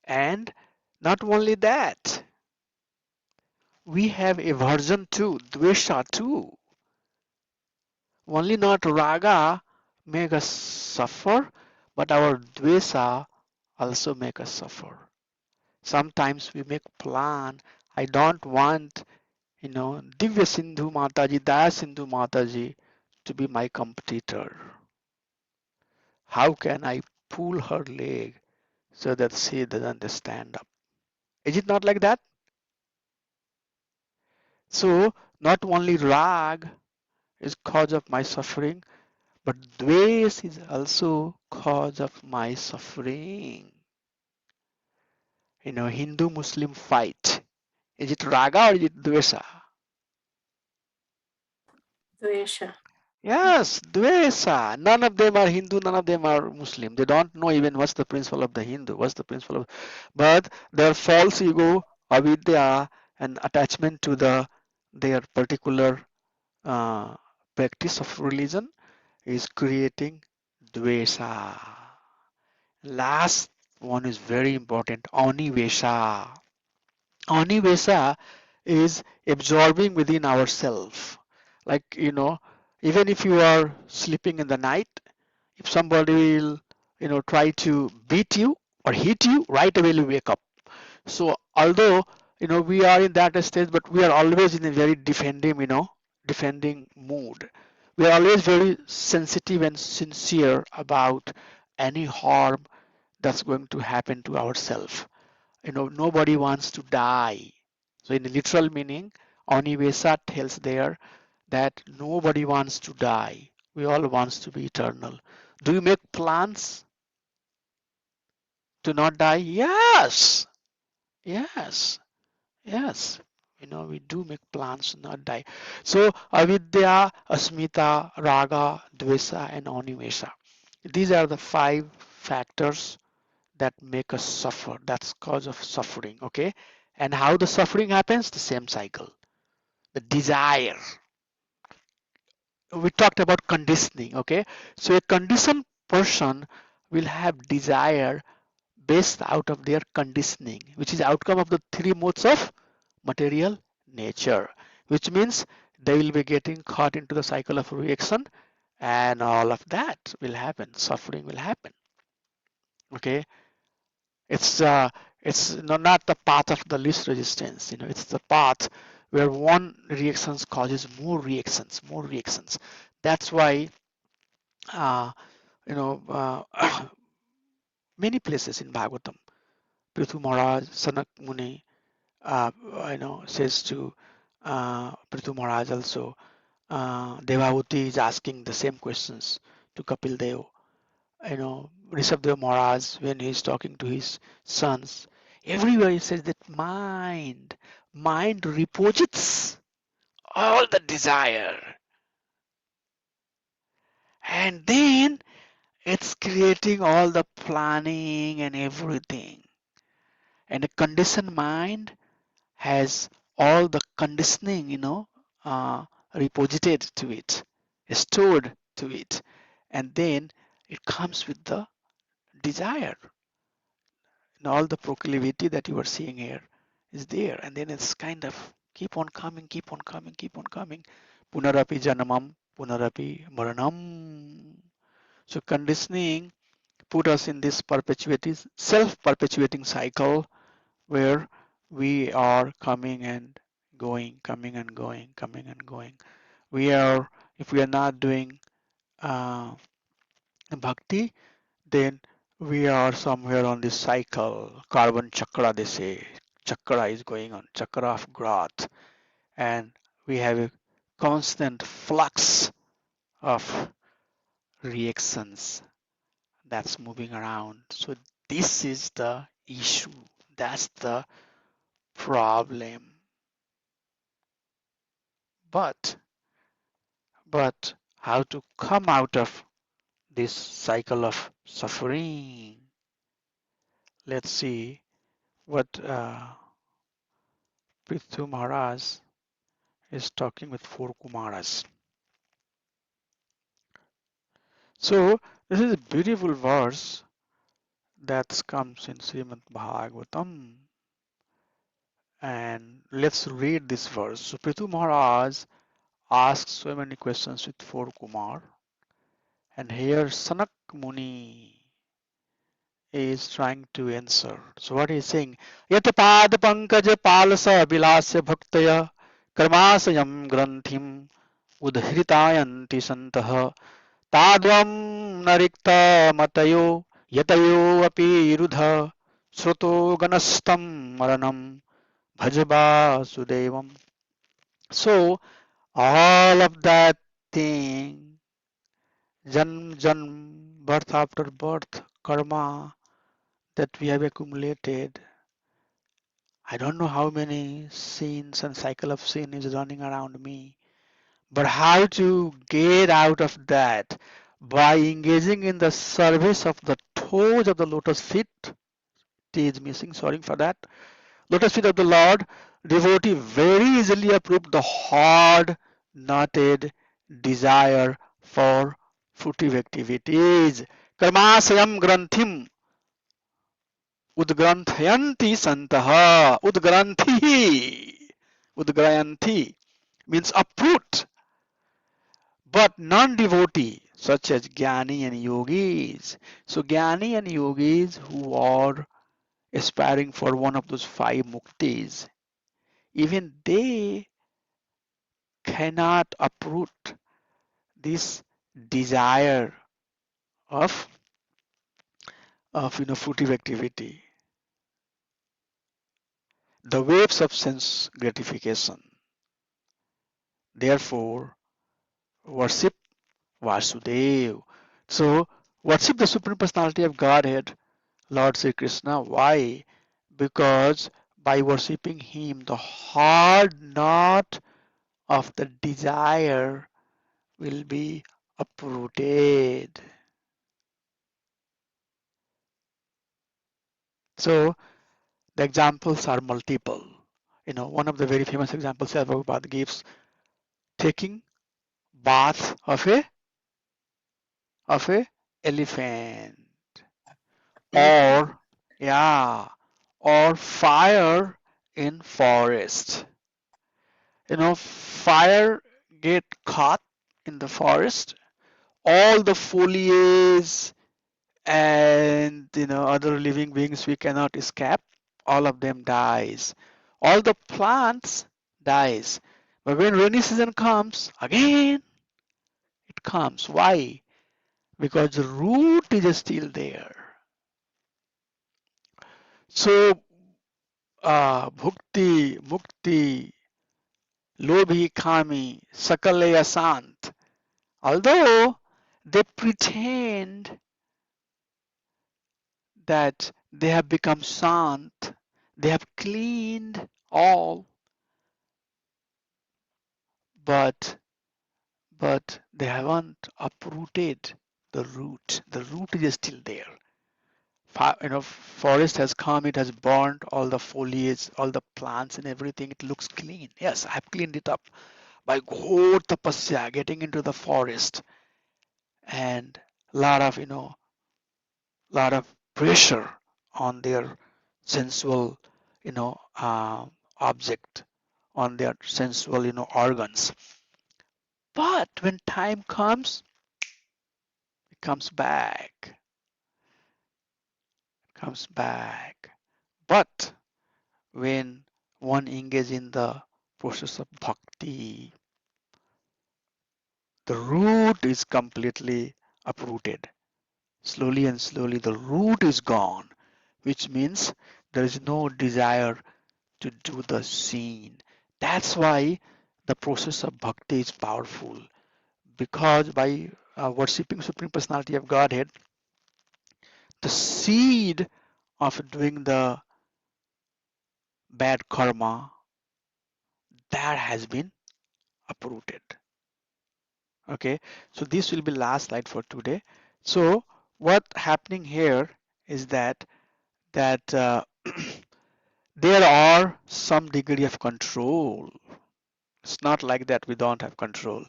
And not only that, we have aversion too, dvesha too. Only not raga make us suffer, but our dvesha also make us suffer. Sometimes we make plan. I don't want, Divya Sindhu Mataji, Daya Sindhu Mataji to be my competitor. How can I pull her leg so that she doesn't stand up? Is it not like that? So not only rag is cause of my suffering, but dvesh is also cause of my suffering. Hindu-Muslim fight. Is it raga or is it dvesha? Dvesha. Yes, dvesha. None of them are Hindu, none of them are Muslim. They don't know even what's the principle of the Hindu, what's the principle of, but their false ego, avidya, and attachment to their particular practice of religion is creating dvesha. Last one is very important, anivesha. Anivesha is absorbing within ourselves. Like, even if you are sleeping in the night, if somebody will, try to beat you or hit you, right away you wake up. So although, we are in that stage, but we are always in a very defending mood. We are always very sensitive and sincere about any harm that's going to happen to ourselves. Nobody wants to die. So in the literal meaning, Anivesa tells there that nobody wants to die. We all wants to be eternal. Do you make plans to not die? Yes. Yes. Yes. We do make plans to not die. So avidya, asmita, raga, dvesa, and animesha. These are the 5 factors that make us suffer. That's cause of suffering. Okay. And how the suffering happens? The same cycle. The desire. We talked about conditioning. Okay. So a conditioned person will have desire based out of their conditioning, which is outcome of the three modes of material nature, which means they will be getting caught into the cycle of reaction, and all of that will happen. Suffering will happen. Okay, it's not the path of the least resistance. It's the path where one reactions causes more reactions, more reactions. That's why uh, many places in Bhagavatam, Prithu Maharaj, Sanak Muni, says to Prithu Maharaj also, Devahuti is asking the same questions to Kapil Dev. Rishabdev Maharaj, when he's talking to his sons, everywhere he says that mind reposits all the desire, and then it's creating all the planning and everything. And a conditioned mind has all the conditioning, reposited to it, stored to it, and then it comes with the desire. And all the proclivity that you are seeing here is there, and then it's kind of keep on coming, keep on coming, keep on coming. Punarapi janamam, punarapi maranam. So conditioning put us in this self-perpetuating cycle where we are coming and going, coming and going, coming and going. If we are not doing uh, bhakti, then we are somewhere on this cycle, carbon chakra, they say. Chakra is going on, chakra of growth, and we have a constant flux of reactions that's moving around. So this is the issue. That's the problem. But how to come out of this cycle of suffering? Let's see what Prithu Maharaj is talking with four Kumaras. So this is a beautiful verse that comes in Srimad Bhagavatam. And let's read this verse. So Prithu Maharaj asks so many questions with four Kumar. And here Sanak Muni is trying to answer. So what he's saying, Yat pad pankaj palasa vilasya bhaktaya karmasayam granthim udhritayanti santah tadvam narikta matayo yatayo api irudha sruto ganastam maranam bhajaba sudevam. So all of that thing, janm, birth after birth, karma that we have accumulated, I don't know how many sins and cycle of sin is running around me, but how to get out of that? By engaging in the service of the toes of the lotus feet. T is missing, sorry for that. Lotus feet of the Lord, devotee very easily approved the hard knotted desire for fruitive activities. Karmasayam granthim udgranthyanti santaha. Udgrayanti means uproot. But non-devotee such as Jnani and Yogis. So Jnani and Yogis who are aspiring for one of those five muktis, even they cannot uproot this desire of fruitive activity, the waves of sense gratification. Therefore, worship Vasudev. So, worship the Supreme Personality of Godhead, Lord Sri Krishna. Why? Because by worshipping Him, the hard knot of the desire will be uprooted. So, the examples are multiple. One of the very famous examples that Prabhupada gives, taking bath of a elephant. or or fire in forest. Fire get caught in the forest, all the foliage and other living beings we cannot escape, all of them dies, all the plants dies. But when rainy season comes again, it comes. Why? Because the root is still there. So bhukti, mukti, lobhi, kami, sakalaya sant, although they pretend that they have become sant, they have cleaned all, but they haven't uprooted the root. The root is still there. Forest has come, it has burned all the foliage, all the plants and everything. It looks clean. Yes, I have cleaned it up by ghor tapasya, getting into the forest, and lot of lot of pressure on their sensual object, on their sensual organs. But when time comes, it comes back, but when one engages in the process of bhakti, the root is completely uprooted. Slowly and slowly the root is gone, which means there is no desire to do the sin. That's why the process of bhakti is powerful, because by worshipping Supreme Personality of Godhead, the seed of doing the bad karma, that has been uprooted. Okay, so this will be last slide for today. So what happening here is that there are some degree of control. It's not like that we don't have control.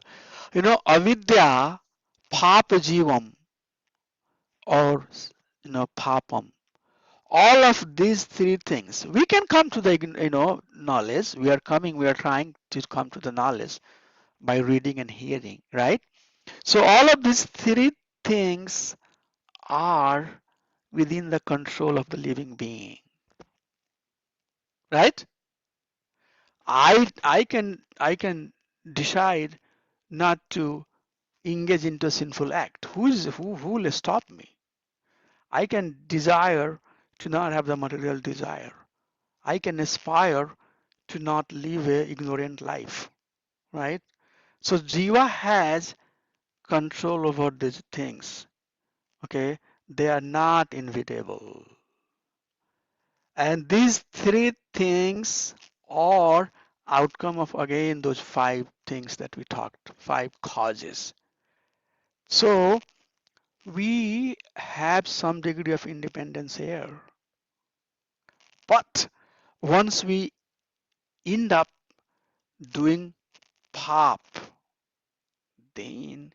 Avidya, papa jivam, or papam. All of these three things, we can come to the knowledge. We are trying to come to the knowledge by reading and hearing, right? So all of these three things are within the control of the living being, right? I can decide not to engage into a sinful act. Who will stop me? I can desire to not have the material desire. I can aspire to not live a ignorant life, right? So jiva has control over these things. Okay, they are not inevitable. And these three things are outcome of again those five things that we talked, five causes. So we have some degree of independence here. But once we end up doing pop, then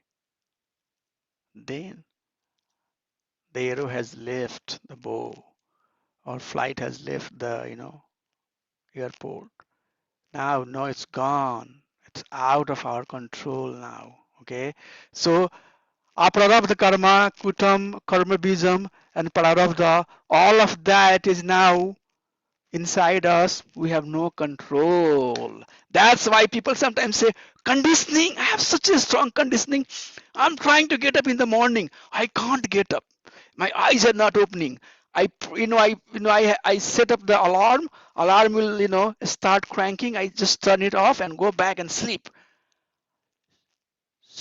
the arrow has left the bow, or flight has left the airport. Now no, it's gone. It's out of our control now. Okay, so aprarabdha karma, kutam, karma bijam, and prarabdha, all of that is now inside us. We have no control. That's why people sometimes say conditioning. I have such a strong conditioning. I'm trying to get up in the morning, I can't get up, my eyes are not opening. I set up the alarm will start cranking, I just turn it off and go back and sleep.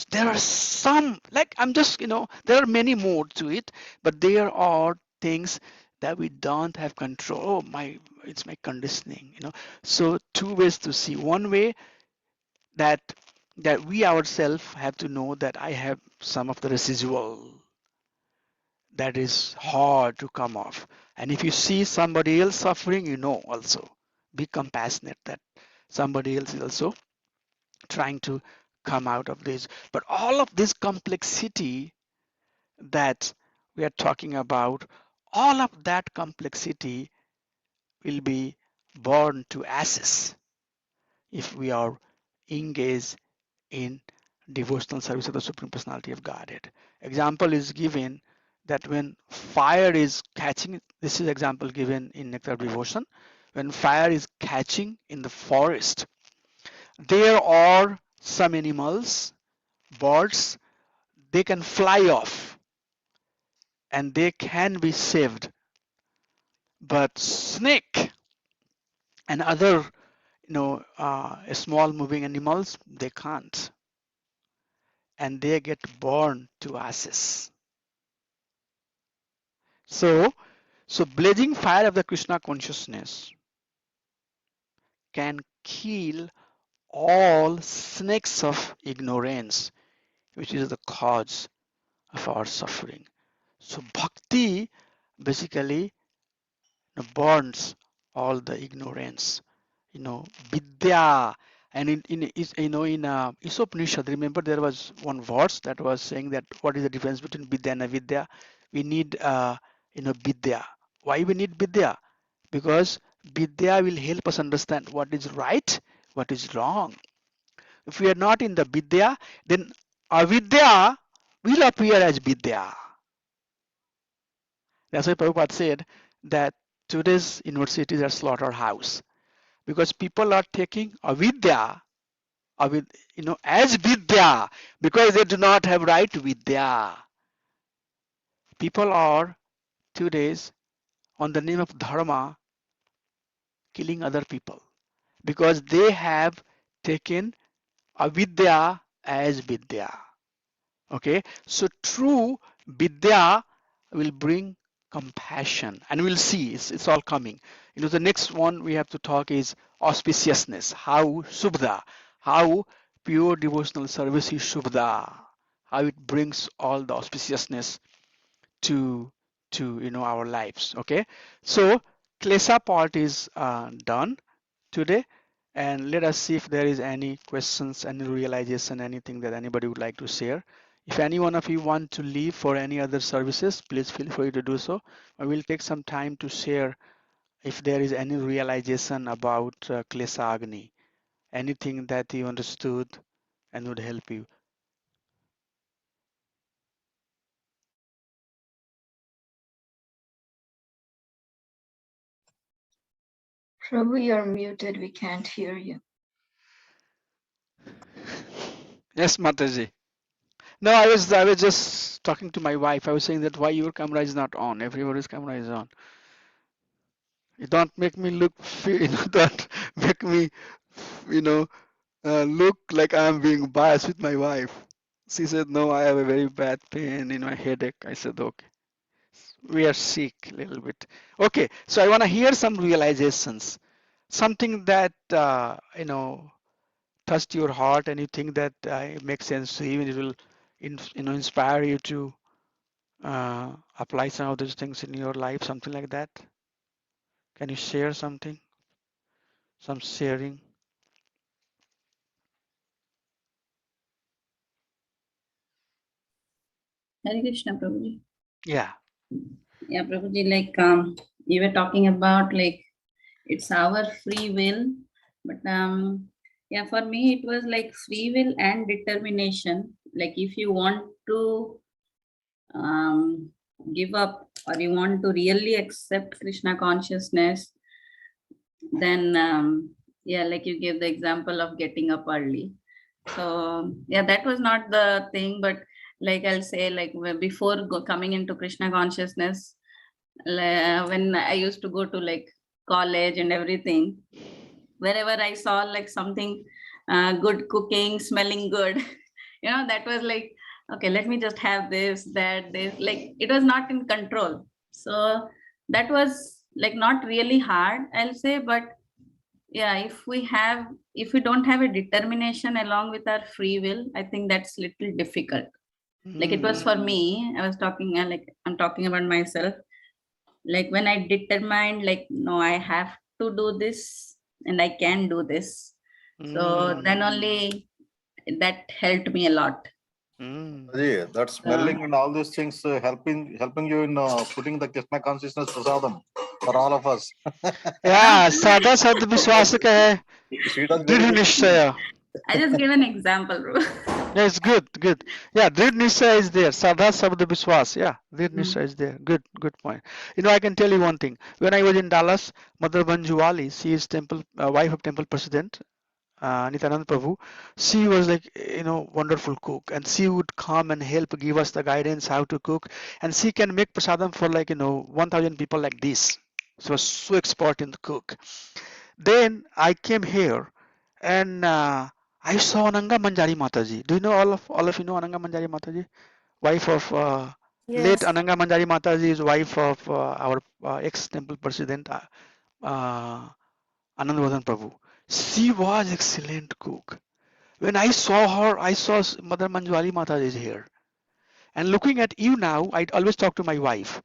There are some, like, I'm just there are many more to it, but there are things that we don't have control. It's my conditioning. So two ways to see. One way, that we ourselves have to know that I have some of the residual that is hard to come off. And if you see somebody else suffering, also be compassionate that somebody else is also trying to come out of this. But all of this complexity that we are talking about, all of that complexity will be born to ashes if we are engaged in devotional service of the Supreme Personality of Godhead. Example is given that when fire is catching, this is example given in Nectar Devotion, when fire is catching in the forest, there are some animals, birds, they can fly off and they can be saved. But snake and other, small moving animals, they can't, and they get burned to ashes. So blazing fire of the Krishna consciousness can kill all snakes of ignorance, which is the cause of our suffering. So bhakti basically burns all the ignorance, vidya. And in Isopnishad, remember there was one verse that was saying that what is the difference between vidya and avidya? We need vidya. Why we need vidya? Because vidya will help us understand what is right, what is wrong. If we are not in the vidya, then avidya will appear as vidya. That's why Prabhupada said that today's universities are slaughterhouse, because people are taking avidya, as vidya, because they do not have right vidya. People are today's on the name of dharma killing other people because they have taken avidya as vidya. Okay, so true vidya will bring compassion, and we'll see it's all coming. The next one we have to talk is auspiciousness. How subhda, how pure devotional service is subhda, how it brings all the auspiciousness to our lives. Okay, so klesa part is done today, and let us see if there is any questions, any realization, anything that anybody would like to share. If any one of you want to leave for any other services, please feel free to do so. I will take some time to share if there is any realization about Klesa Agni, anything that you understood and would help you. Prabhu, you're muted. We can't hear you. Yes, Mataji. No, I was just talking to my wife. I was saying that why your camera is not on. Everybody's camera is on. You don't make me look, don't make me, look like I'm being biased with my wife. She said, no, I have a very bad pain in my headache. I said, okay. We are sick a little bit. Okay, so I want to hear some realizations, something that, touched your heart and you think that it makes sense to you and it will, inspire you to apply some of those things in your life, something like that. Can you share something? Some sharing? Hare Krishna, Prabhuji. Yeah. Yeah, Prabhuji, like you were talking about like it's our free will, but yeah, for me it was like free will and determination. Like if you want to give up or you want to really accept Krishna consciousness, then yeah, like you gave the example of getting up early. So yeah, that was not the thing, but like I'll say, like before coming into Krishna consciousness, when I used to go to like college and everything, wherever I saw like something good cooking, smelling good, that was like, okay, let me just have this, that, this, like it was not in control. So that was like not really hard, I'll say, but yeah, if we don't have a determination along with our free will, I think that's little difficult. Like it was for me, I was talking like I'm talking about myself. Like when I determined, like, no, I have to do this and I can do this. So then only that helped me a lot. That smelling and all these things helping you in putting the Krishna consciousness prasadam for all of us. Yeah, Sada Sad Vishwas ka hai. She does very Dridh good. Nishchaya. I just give an example, bro. Yeah, it's good, good. Yeah, Dridh Nishchaya is there. Sada Sabd Vishwas. Yeah, Dridh Mm. Nishchaya is there. Good, good point. You know, I can tell you one thing. When I was in Dallas, Mother Banjuwali, she is temple wife of temple president, Nityanand Prabhu. She was like, wonderful cook, and she would come and help give us the guidance how to cook, and she can make prasadam for 1,000 people like this. She was so expert in the cook. Then I came here, and I saw Ananga Manjari Mataji. Do you know all of you know Ananga Manjari Mataji? Wife of late Yes. Ananga Manjari Mataji is wife of our ex-temple president Anandvardhan Prabhu. She was excellent cook. When I saw her, I saw Mother Manjwari Mataji is here. And looking at you now, I always talk to my wife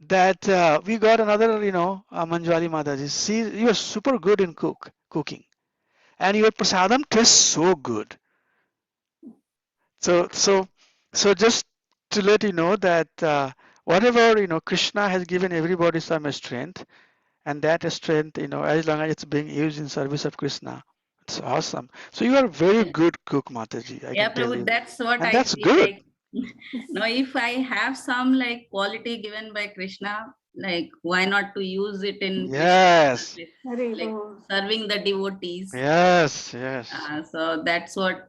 that we got another, Manjwari Mataji. You are super good in cooking, and your prasadam tastes so good. So just to let you know that whatever Krishna has given everybody some strength, and that strength, as long as it's being used in service of Krishna, it's awesome. So you are very Yeah, good cook, Mataji. I yeah, can tell Prabhu, you, that's what and I that's feel good. like. Now, if I have some like quality given by Krishna, like why not to use it in Krishna Yes, service, Hare like Bol. serving the devotees. yes, yes. So that's what,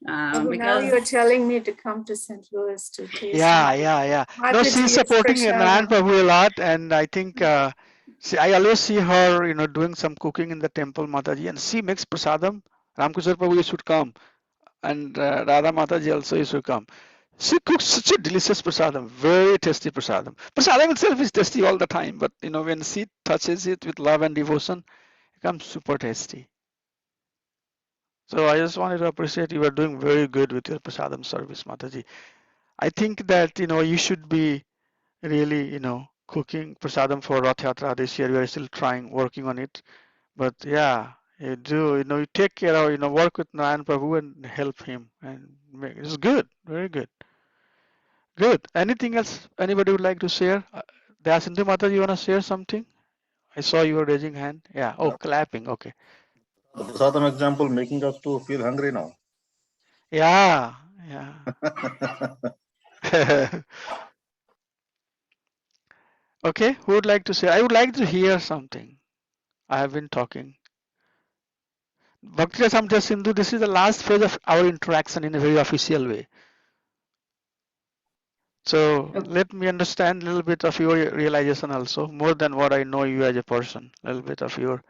Prabhu, now because you're telling me to come to St. Louis to taste Yeah. No, she's Mataji's supporting Narayan prashadam. Prabhu a lot, and I think I always see her, doing some cooking in the temple, Mataji, and she makes prasadam. Ramkusar Prabhu, you should come, and Radha Mataji also you should come. She cooks such a delicious prasadam, very tasty prasadam. Prasadam itself is tasty all the time, but when she touches it with love and devotion, it becomes super tasty. So I just wanted to appreciate you are doing very good with your prasadam service, Mataji. I think that you should be really cooking prasadam for Rath Yatra this year. We are still working on it. But yeah, you do you take care of work with Narayan Prabhu and help him, and it's good, very good. Good. Anything else anybody would like to share? Dayasindu Mata, you want to share something? I saw you were raising hand. Yeah. Oh, clapping. Okay. The prasadam example making us to feel hungry now. Yeah. Yeah. Okay. Who would like to say? I would like to hear something. I have been talking. Bhakti Rasamrita Sindhu, this is the last phase of our interaction in a very official way. So okay. let me understand a little bit of your realization also, more than what I know you as a person, a little bit of your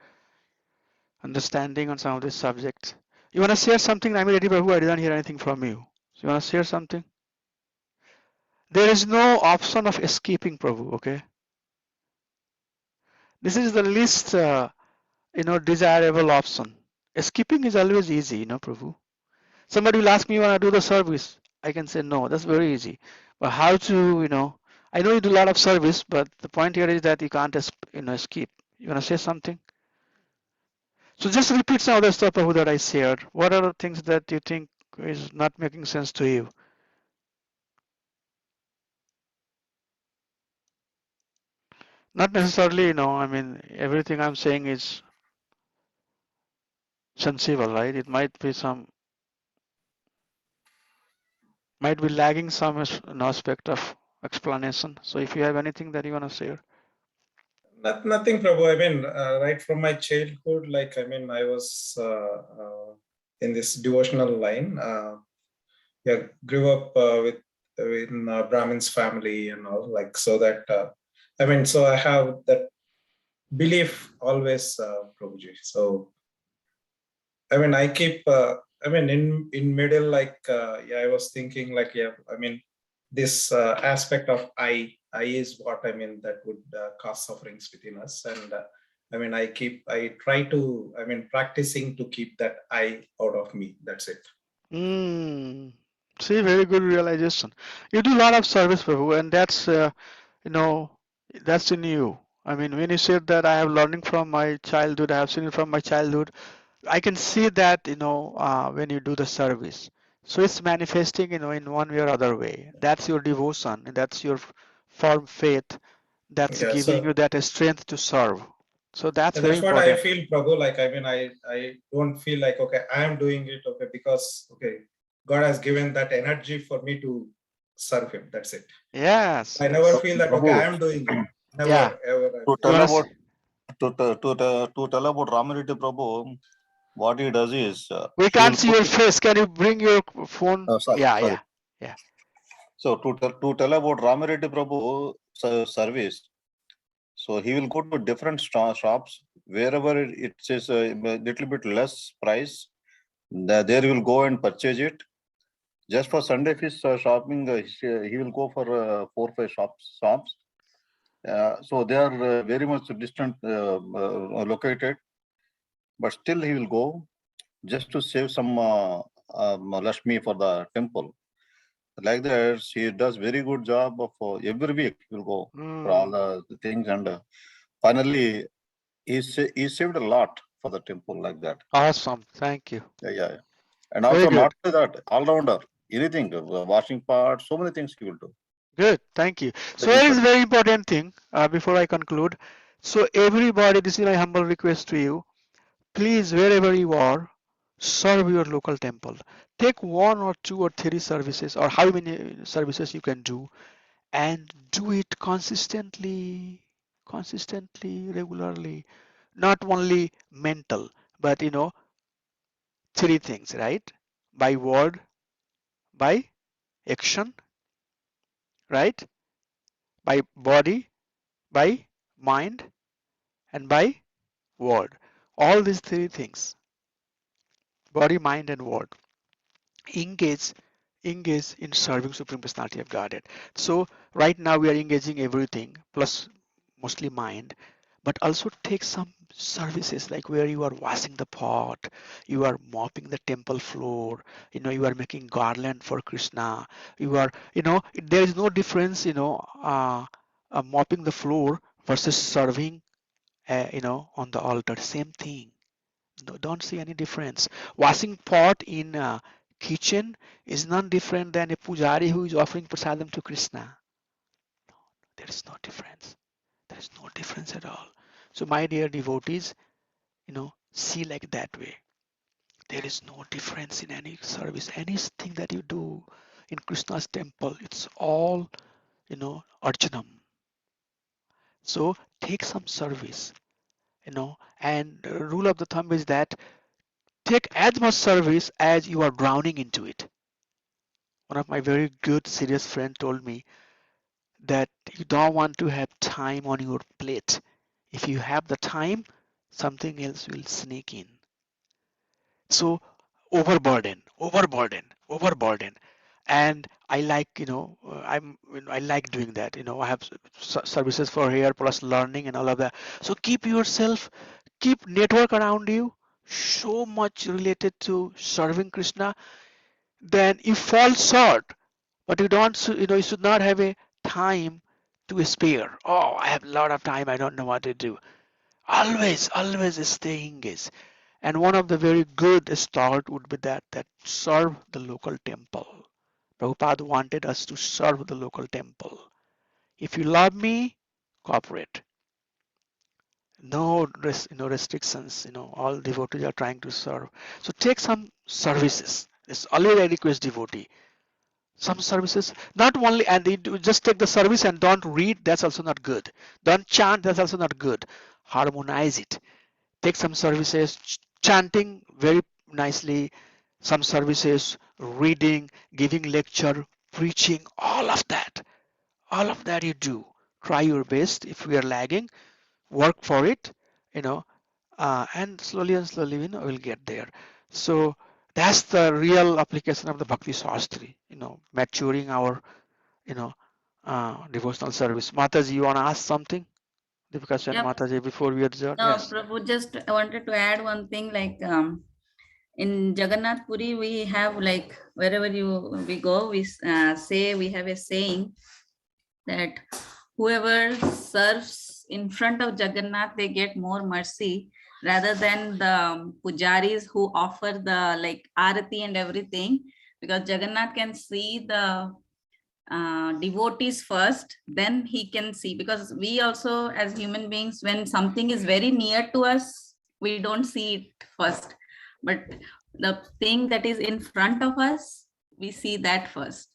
understanding on some of these subjects. You want to share something? I'm ready, Prabhu. I didn't hear anything from you. So you want to share something? There is no option of escaping, Prabhu. Okay. This is the least, desirable option. Escaping is always easy, Prabhu. Somebody will ask me when I do the service. I can say no. That's very easy. But how to, I know you do a lot of service, but the point here is that you can't, escape. You want to say something? So just repeat some of the stuff, Prabhu, that I shared. What are the things that you think is not making sense to you? Not necessarily, I mean, everything I'm saying is sensible, right? It might be lagging some aspect of explanation. So if you have anything that you want to share. Nothing, Prabhu. I mean, right from my childhood, I was in this devotional line. Yeah, grew up with in Brahmin's family and all, so that so I have that belief always, Prabhuji. So I keep in middle, I was thinking this aspect of I is what that would cause sufferings within us, and I try to practicing to keep that I out of me. That's it. See, very good realization. You do a lot of service, Prabhu, and that's that's in you. I mean, when you said that I have learning from my childhood, I have seen it from my childhood. I can see that when you do the service. So it's manifesting, in one way or other way. That's your devotion, and that's your firm faith. That's Yeah, giving so you that strength to serve. So that's very that's what I important. feel, Prabhu. Like, I mean, I don't feel like, okay, I am doing it, okay, because, okay, God has given that energy for me to serve Him. That's it. Yes, I never yes. feel that, okay, I Prabhu, am doing it. Yeah. Never, ever. to You tell want about to? to tell about Ramiriti Prabhu, what he does is We he will can't see put. your face. Can you bring your phone? Sorry, Yeah, sorry. yeah, yeah. So to tell about Ramiriti Prabhu service, so he will go to different shops wherever it is a little bit less price. There he will go and purchase it. Just for Sunday fish shopping, he will go for 4-5 shops. So they are very much distant located, but still he will go just to save some Lakshmi for the temple. Like that, she does very good job of every week. He will go for all the things, and finally he saved a lot for the temple like that. Awesome. Thank you. Yeah. And Very also good. not only that, all rounder, anything, washing parts, so many things he will do. Good. Thank you. So Taking here is service. a very important thing before I conclude. So everybody, this is my humble request to you. Please, wherever you are, serve your local temple. Take 1 or 2 or 3 services, or how many services you can do, and do it consistently, regularly. Not only mental, but 3 things, right? By word, by action, right? By body, by mind, and by word. All these 3 things, body, mind, and word, engage in serving Supreme Personality of Godhead. So right now we are engaging everything plus mostly mind, but also take some services like where you are washing the pot, you are mopping the temple floor, you are making garland for Krishna, you are, there is no difference, mopping the floor versus serving, on the altar. Same thing. No, don't see any difference. Washing pot in kitchen is none different than a pujari who is offering prasadam to Krishna. No, there is no difference. There is no difference at all. So my dear devotees, see like that way. There is no difference in any service, anything that you do in Krishna's temple. It's all, Arjanam. So take some service, and rule of the thumb is that take as much service as you are drowning into it. One of my very good serious friend told me that you don't want to have time on your plate. If you have the time, something else will sneak in. So overburden. And I like, I like doing that. I have services for here plus learning and all of that. So keep network around you, so much related to serving Krishna. Then you fall short, but you don't, you should not have a time to spare. Oh, I have a lot of time, I don't know what to do. Always stay engaged. And one of the very good start would be that serve the local temple. Prabhupada wanted us to serve the local temple. If you love me, cooperate. No restrictions. All devotees are trying to serve. So take some services. It's always a request devotee. Some services, not only, and they do just take the service and don't read, that's also not good. Don't chant, that's also not good. Harmonize it. Take some services, chanting very nicely, some services, reading, giving lecture, preaching, all of that you do. Try your best. If we are lagging, work for it, you know, and slowly, we'll get there. So that's the real application of the Bhakti Sastri, maturing our, devotional service. Mataji, you want to ask something? Deepika and Yep. Mataji, before we adjourn? No, Yes. Prabhu, just I wanted to add one thing, like in Jagannath Puri, we have, like, wherever we go, we say, we have a saying that whoever serves in front of Jagannath, they get more mercy rather than the pujaris who offer the, like, arati and everything. because Jagannath can see the devotees first, then he can see, because we also as human beings, when something is very near to us, we don't see it first, but the thing that is in front of us, we see that first.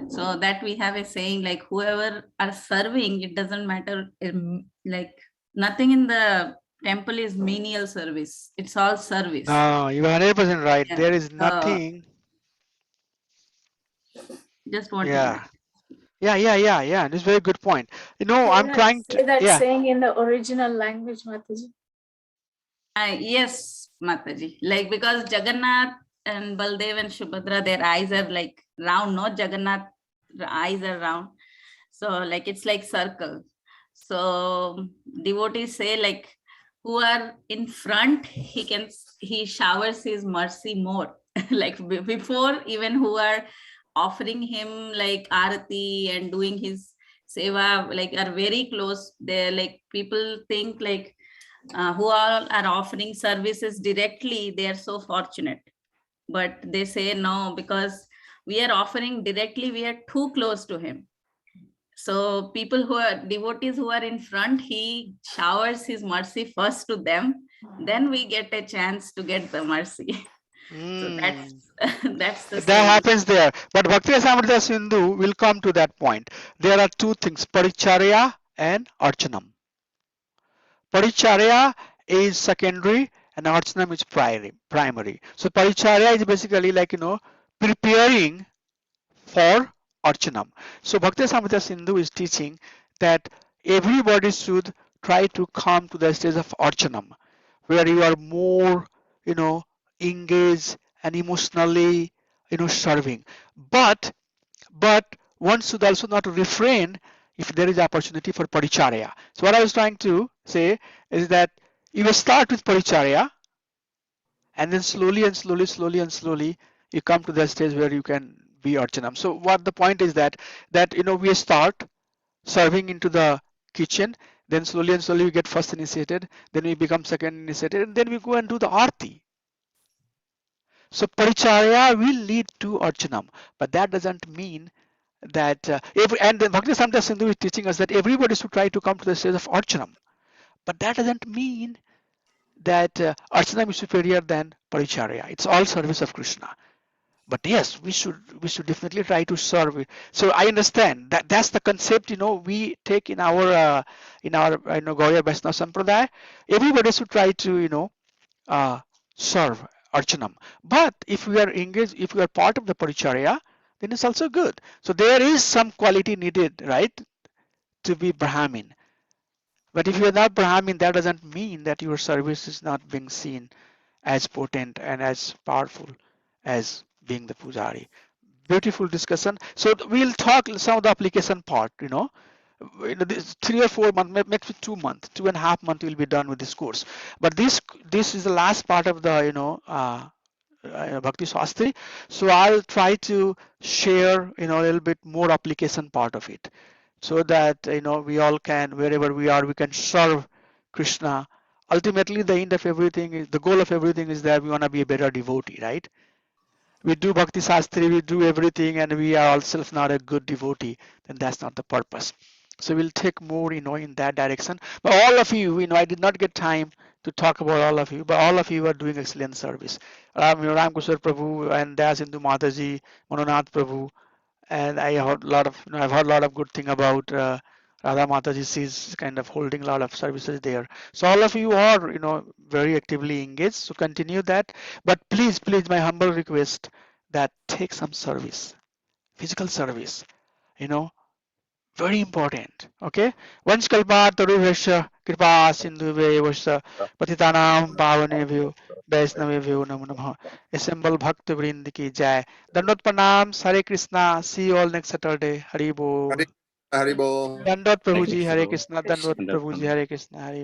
So that we have a saying like, whoever are serving, it doesn't matter, like nothing in the temple is menial service, it's all service. No, you are 100% right. Yeah. There is nothing. Just want Yeah. to Yeah. This is a very good point. You know, I'm trying to. say that Yeah. saying in the original language, Mataji. Yes, Mataji. Like, because Jagannath and Baldev and Subhadra, their eyes are like round, no? Jagannath eyes are round. So like, it's like circle. So devotees say like, who are in front, he showers his mercy more. Like before, even who are offering him like arati and doing his seva, like are very close. They're like, people think like, who all are offering services directly, they are so fortunate. But they say no, because we are offering directly, we are too close to him. So people who are devotees who are in front, he showers his mercy first to them, then we get a chance to get the mercy. So that's the That saying. happens there. But Bhakti Rasamrita Sindhu will come to that point. There are two things, Paricharya and Archanam. Paricharya is secondary and Archanam is primary. So Paricharya is basically like, you know, preparing for Archanam. So Bhakti Rasamrita Sindhu is teaching that everybody should try to come to the stage of Archanam, where you are more, you know, engaged and emotionally, you know, serving. But one should also not refrain if there is opportunity for paricharya. So what I was trying to say is that you will start with paricharya, and then slowly you come to the stage where you can be archanam. So what the point is that you know, we start serving into the kitchen, then slowly we get first initiated, then we become second initiated, and then we go and do the arti. So paricharya will lead to archanam, but that doesn't mean that and then Bhakti Samta Sindhu is teaching us that everybody should try to come to the stage of archanam, but that doesn't mean that archanam is superior than paricharya. It's all service of Krishna. But yes, we should definitely try to serve. So I understand that that's the concept, you know, we take in our you know, Gaudiya Vaishnava Sampradaya. Everybody should try to, you know, serve archanam. But if we are engaged, if we are part of the paricharya, then it's also good. So there is some quality needed, right, to be Brahmin. But if you are not Brahmin, that doesn't mean that your service is not being seen as potent and as powerful as being the pujari. Beautiful discussion. So we'll talk some of the application part, you know. This 3 or 4 months, maybe 2 months, 2.5 months, we'll be done with this course. But this is the last part of the, you know, Bhakti Sastri. So I'll try to share, you know, a little bit more application part of it, so that, you know, we all can, wherever we are, we can serve Krishna. Ultimately, the end of everything is, the goal of everything is that we want to be a better devotee, right? We do Bhakti Sastri, we do everything, and we are ourselves not a good devotee, then that's not the purpose. So we'll take more, you know, in that direction. But all of you know, I did not get time to talk about all of you, but all of you are doing excellent service. Ram Kushar Prabhu and Dayasindu Mataji, Manonath Prabhu, and I heard a lot of, you know, I've heard a lot of good thing about Radha Mataji. She's kind of holding a lot of services there. So all of you are, you know, very actively engaged. So continue that. But please, my humble request that take some service, physical service, you know, very important. Okay. Vansh kalpa tarubhasya kripa sindhuvesya patitanam pavanebhyo vaishnavebhyo namo namaha. Assemble Bhakta Vrind ki jai. Dandot pranam. Hare Krishna. See you all next Saturday. Hari Bol. Haribol. Dandot Hare Prabhuji. Krishna Hare Prabhu. Krishna. Dandot Krishna. And Prabhuji. Hare Krishna. Hari